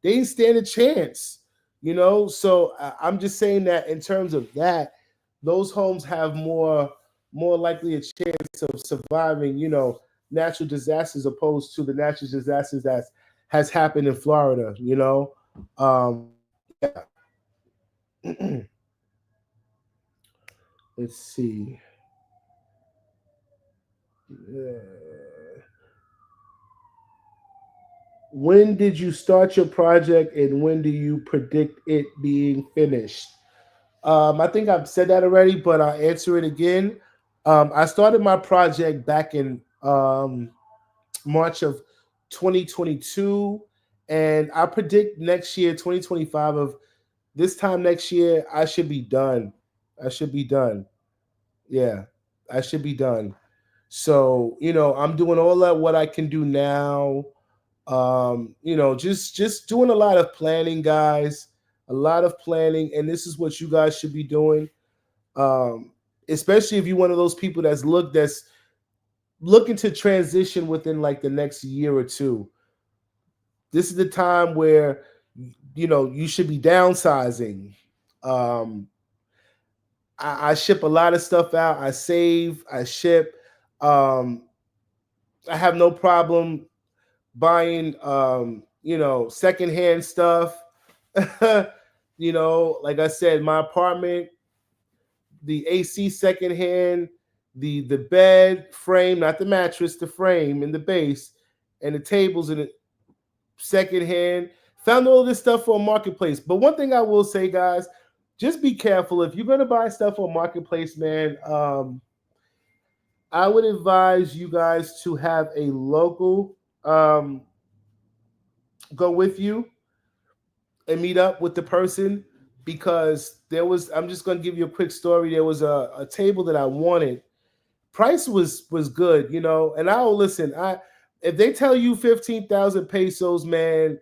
They didn't stand a chance. So I'm just saying that in terms of that, those homes have more likely a chance of surviving, natural disasters opposed to the natural disasters that has happened in Florida. Yeah. Let's see. Yeah. When did you start your project and when do you predict it being finished? I think I've said that already, but I'll answer it again. I started my project back in March of 2022, and I predict next year, 2025, of this time next year, I should be done. I should be done. Yeah, I should be done. So, I'm doing all that what I can do now. Just doing a lot of planning, guys. A lot of planning, and this is what you guys should be doing. Um, Especially if you're one of those people that's looking to transition within like the next year or two. This is the time where you should be downsizing. Um, I ship a lot of stuff out. I save. I ship. Um, I have no problem buying secondhand stuff. Like I said, my apartment, the AC secondhand, the bed frame, not the mattress, the frame and the base, and the tables in it secondhand. Found all this stuff on marketplace. But one thing I will say, guys, just be careful if you're gonna buy stuff on marketplace, man. I would advise you guys to have a local um, go with you and meet up with the person, because I'm just going to give you a quick story. There was a table that I wanted. Price was good, and I'll listen. If they tell you 15,000 pesos, man,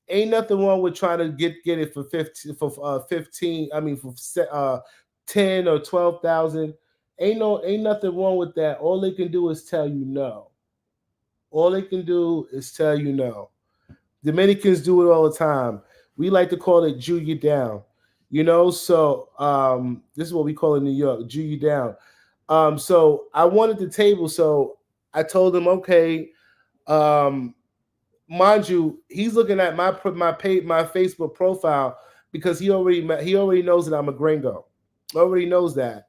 ain't nothing wrong with trying to get it for 15. I mean for 10 or 12,000. Ain't nothing wrong with that. All they can do is tell you no. All they can do is tell you no. Dominicans do it all the time. We like to call it Jew you down. So this is what we call it in New York, Jew you down. So I wanted the table, so I told him, okay, um, mind you, he's looking at my Facebook profile because he already knows that I'm a gringo. Already knows that.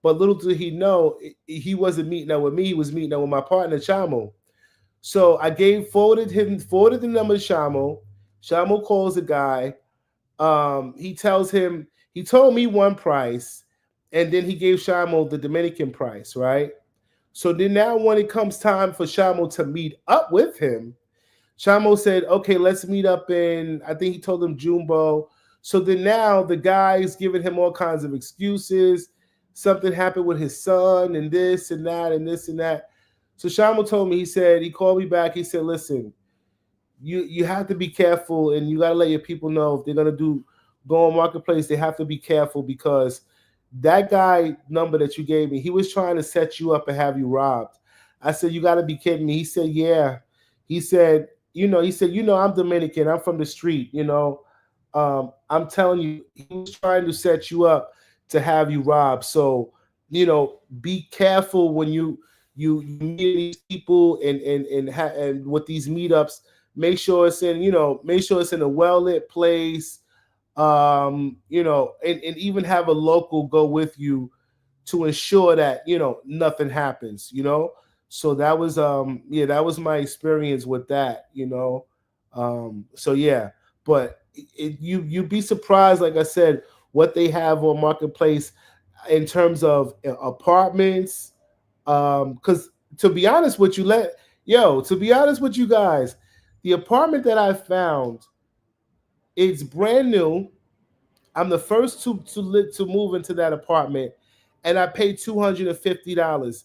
But little did he know, he wasn't meeting up with me. He was meeting up with my partner Chamo. So I forwarded the number to Shamo. Shamo calls the guy. He told me one price, and then he gave Shamo the Dominican price, right? So then now when it comes time for Shamo to meet up with him, Shamo said, okay, let's meet up in, I think he told him Jumbo. So then now the guy's giving him all kinds of excuses. Something happened with his son and this and that and this and that. So Shamo told me, he called me back. He said, listen, you have to be careful, and you got to let your people know if they're going to go on marketplace, they have to be careful, because that guy number that you gave me, he was trying to set you up and have you robbed. I said, you got to be kidding me. He said, yeah. He said, I'm Dominican. I'm from the street, I'm telling you, he was trying to set you up to have you robbed. So, be careful when you meet these people and with these meetups. Make sure it's in a well lit place. And even have a local go with you to ensure that nothing happens. So that was my experience with that. So yeah, but you'd be surprised, like I said, what they have on marketplace in terms of apartments. Because to be honest with you, to be honest with you guys, the apartment that I found, it's brand new. I'm the first to move into that apartment, and I paid $250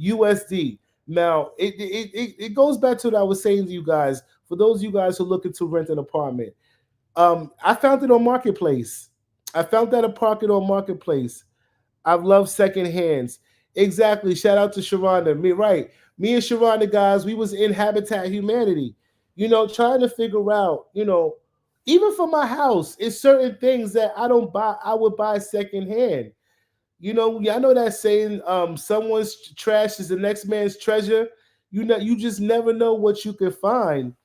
USD. Now it goes back to what I was saying to you guys. For those of you guys who are looking to rent an apartment, I found it on Marketplace. I found that apartment on Marketplace. I've loved second hands. Exactly. Shout out to Sharonda. Me and Sharonda, guys, we was in Habitat Humanity. Trying to figure out, even for my house, it's certain things that I don't buy. I would buy second hand. I know that saying, someone's trash is the next man's treasure. You just never know what you can find,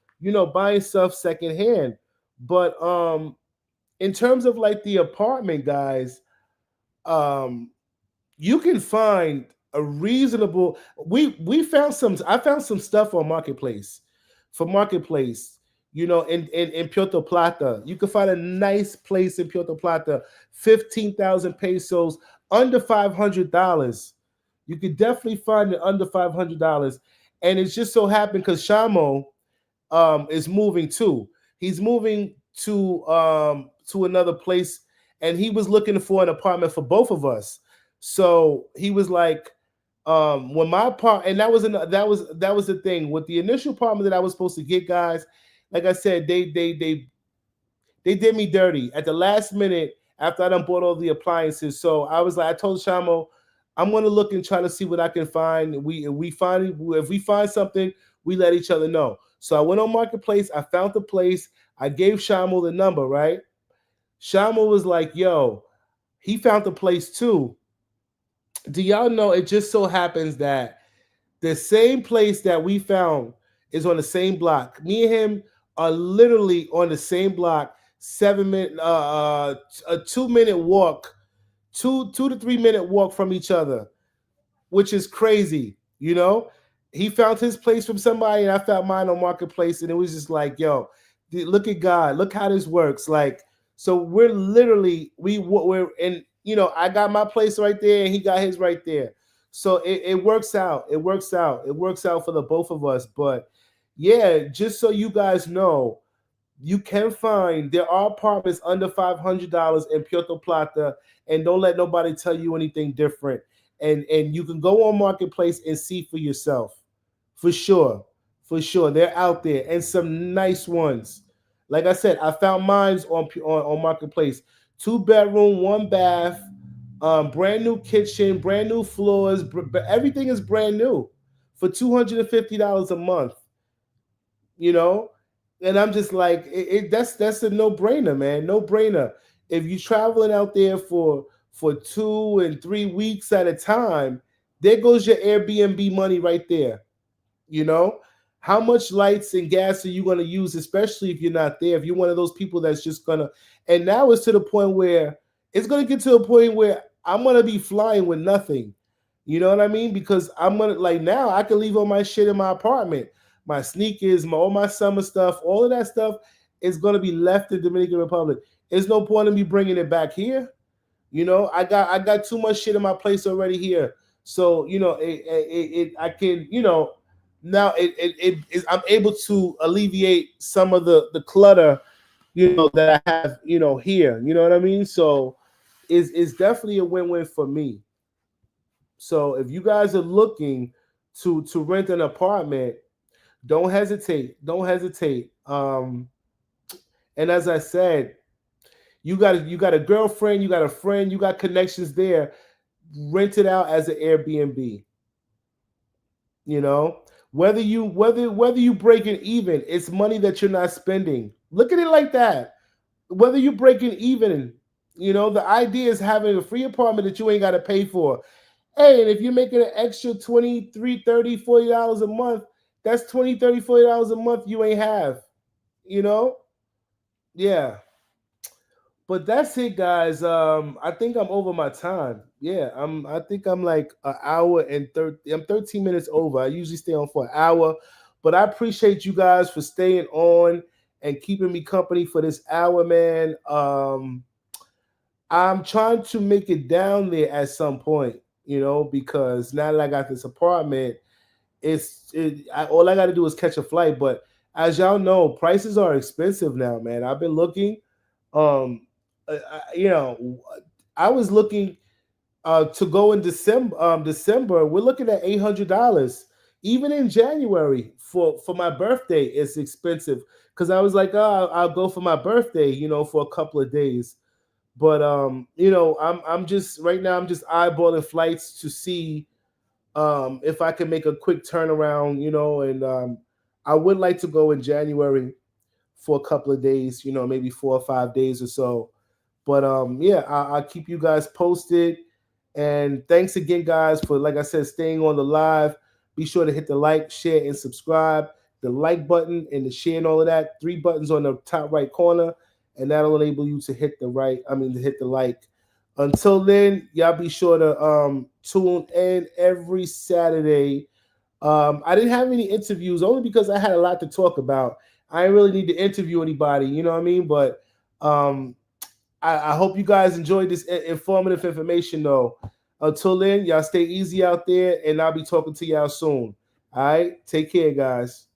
buying stuff second hand. But in terms of like the apartment, guys, um, you can find a reasonable. We found some. I found some stuff on Marketplace. For Marketplace, in Puerto Plata. You can find a nice place in Puerto Plata, 15,000 pesos, under $500. You could definitely find it under $500. And it's just so happened because Shamo is moving too. He's moving to another place, and he was looking for an apartment for both of us. So he was like, when my part, and that was the thing with the initial apartment that I was supposed to get, guys. Like I said, they did me dirty at the last minute after I done bought all the appliances. So I was like, I told Shamo, I'm gonna look and try to see what I can find. If we find something, we let each other know. So I went on Marketplace, I found the place, I gave Shamo the number, right? Shamo was like, yo, he found the place too. Do y'all know it just so happens that the same place that we found is on the same block. Me and him are literally on the same block, 7 minute, a 2 minute walk, two to 3 minute walk from each other, which is crazy. He found his place from somebody, and I found mine on Marketplace, and it was just like, yo, look at God, look how this works. Like, so we're literally we're in. I got my place right there, and he got his right there. So it works out. It works out. It works out for the both of us. But yeah, just so you guys know, you can find there are apartments under $500 in Puerto Plata, and don't let nobody tell you anything different. And you can go on Marketplace and see for yourself, for sure, for sure. They're out there, and some nice ones. Like I said, I found mines on Marketplace. 2 bedroom, 1 bath, brand new kitchen, brand new floors. Everything is brand new for $250 a month you know and I'm just like that's a no-brainer, man, no-brainer. If you're traveling out there for 2 and 3 weeks at a time, there goes your Airbnb money right there. you know how much lights and gas are you going to use, especially if you're not there, if you're one of those people that's just gonna. And now it's to the point where it's going to get to a point where I'm going to be flying with nothing. You know what I mean? Because I'm gonna, like, now I can leave all my shit in my apartment, my sneakers, all my summer stuff, all of that stuff is gonna be left in Dominican Republic. There's no point in me bringing it back here. I got too much shit in my place already here. So I can, now I'm able to alleviate some of the clutter, that I have, here. You know what I mean? So it's definitely a win-win for me. So if you guys are looking to rent an apartment, don't hesitate. Don't hesitate. And as I said, you got a girlfriend, you got a friend, you got connections there. Rent it out as an Airbnb. You know, whether you break it even, it's money that you're not spending. Look at it like that. Whether you break it even, the idea is having a free apartment that you ain't got to pay for. Hey, and if you're making an extra 23, 30, $40 a month, that's 20, 30, $40 a month you ain't have. You know? Yeah. But that's it, guys. I think I'm over my time. Yeah, I think I'm like an hour and 30. I'm 13 minutes over. I usually stay on for an hour. But I appreciate you guys for staying on and keeping me company for this hour, man. I'm trying to make it down there at some point, because now that I got this apartment, all I got to do is catch a flight. But as y'all know, prices are expensive now, man. I've been looking. Um, I was looking to go in December. December, we're looking at $800. Even in January for my birthday, it's expensive because I was like, oh, I'll go for my birthday, for a couple of days. But I'm just right now. I'm just eyeballing flights to see if I can make a quick turnaround. And I would like to go in January for a couple of days. Maybe 4 or 5 days or so. But yeah, I'll keep you guys posted. And thanks again, guys, for, like I said, staying on the live. Be sure to hit the like, share, and subscribe. The like button and the share and all of that. 3 buttons on the top right corner, and that'll enable you to hit the to hit the like. Until then, y'all be sure to tune in every Saturday. I didn't have any interviews only because I had a lot to talk about. I ain't really need to interview anybody. You know what I mean? But um, I hope you guys enjoyed this informative information, though. Until then, y'all stay easy out there, and I'll be talking to y'all soon. All right, take care, guys.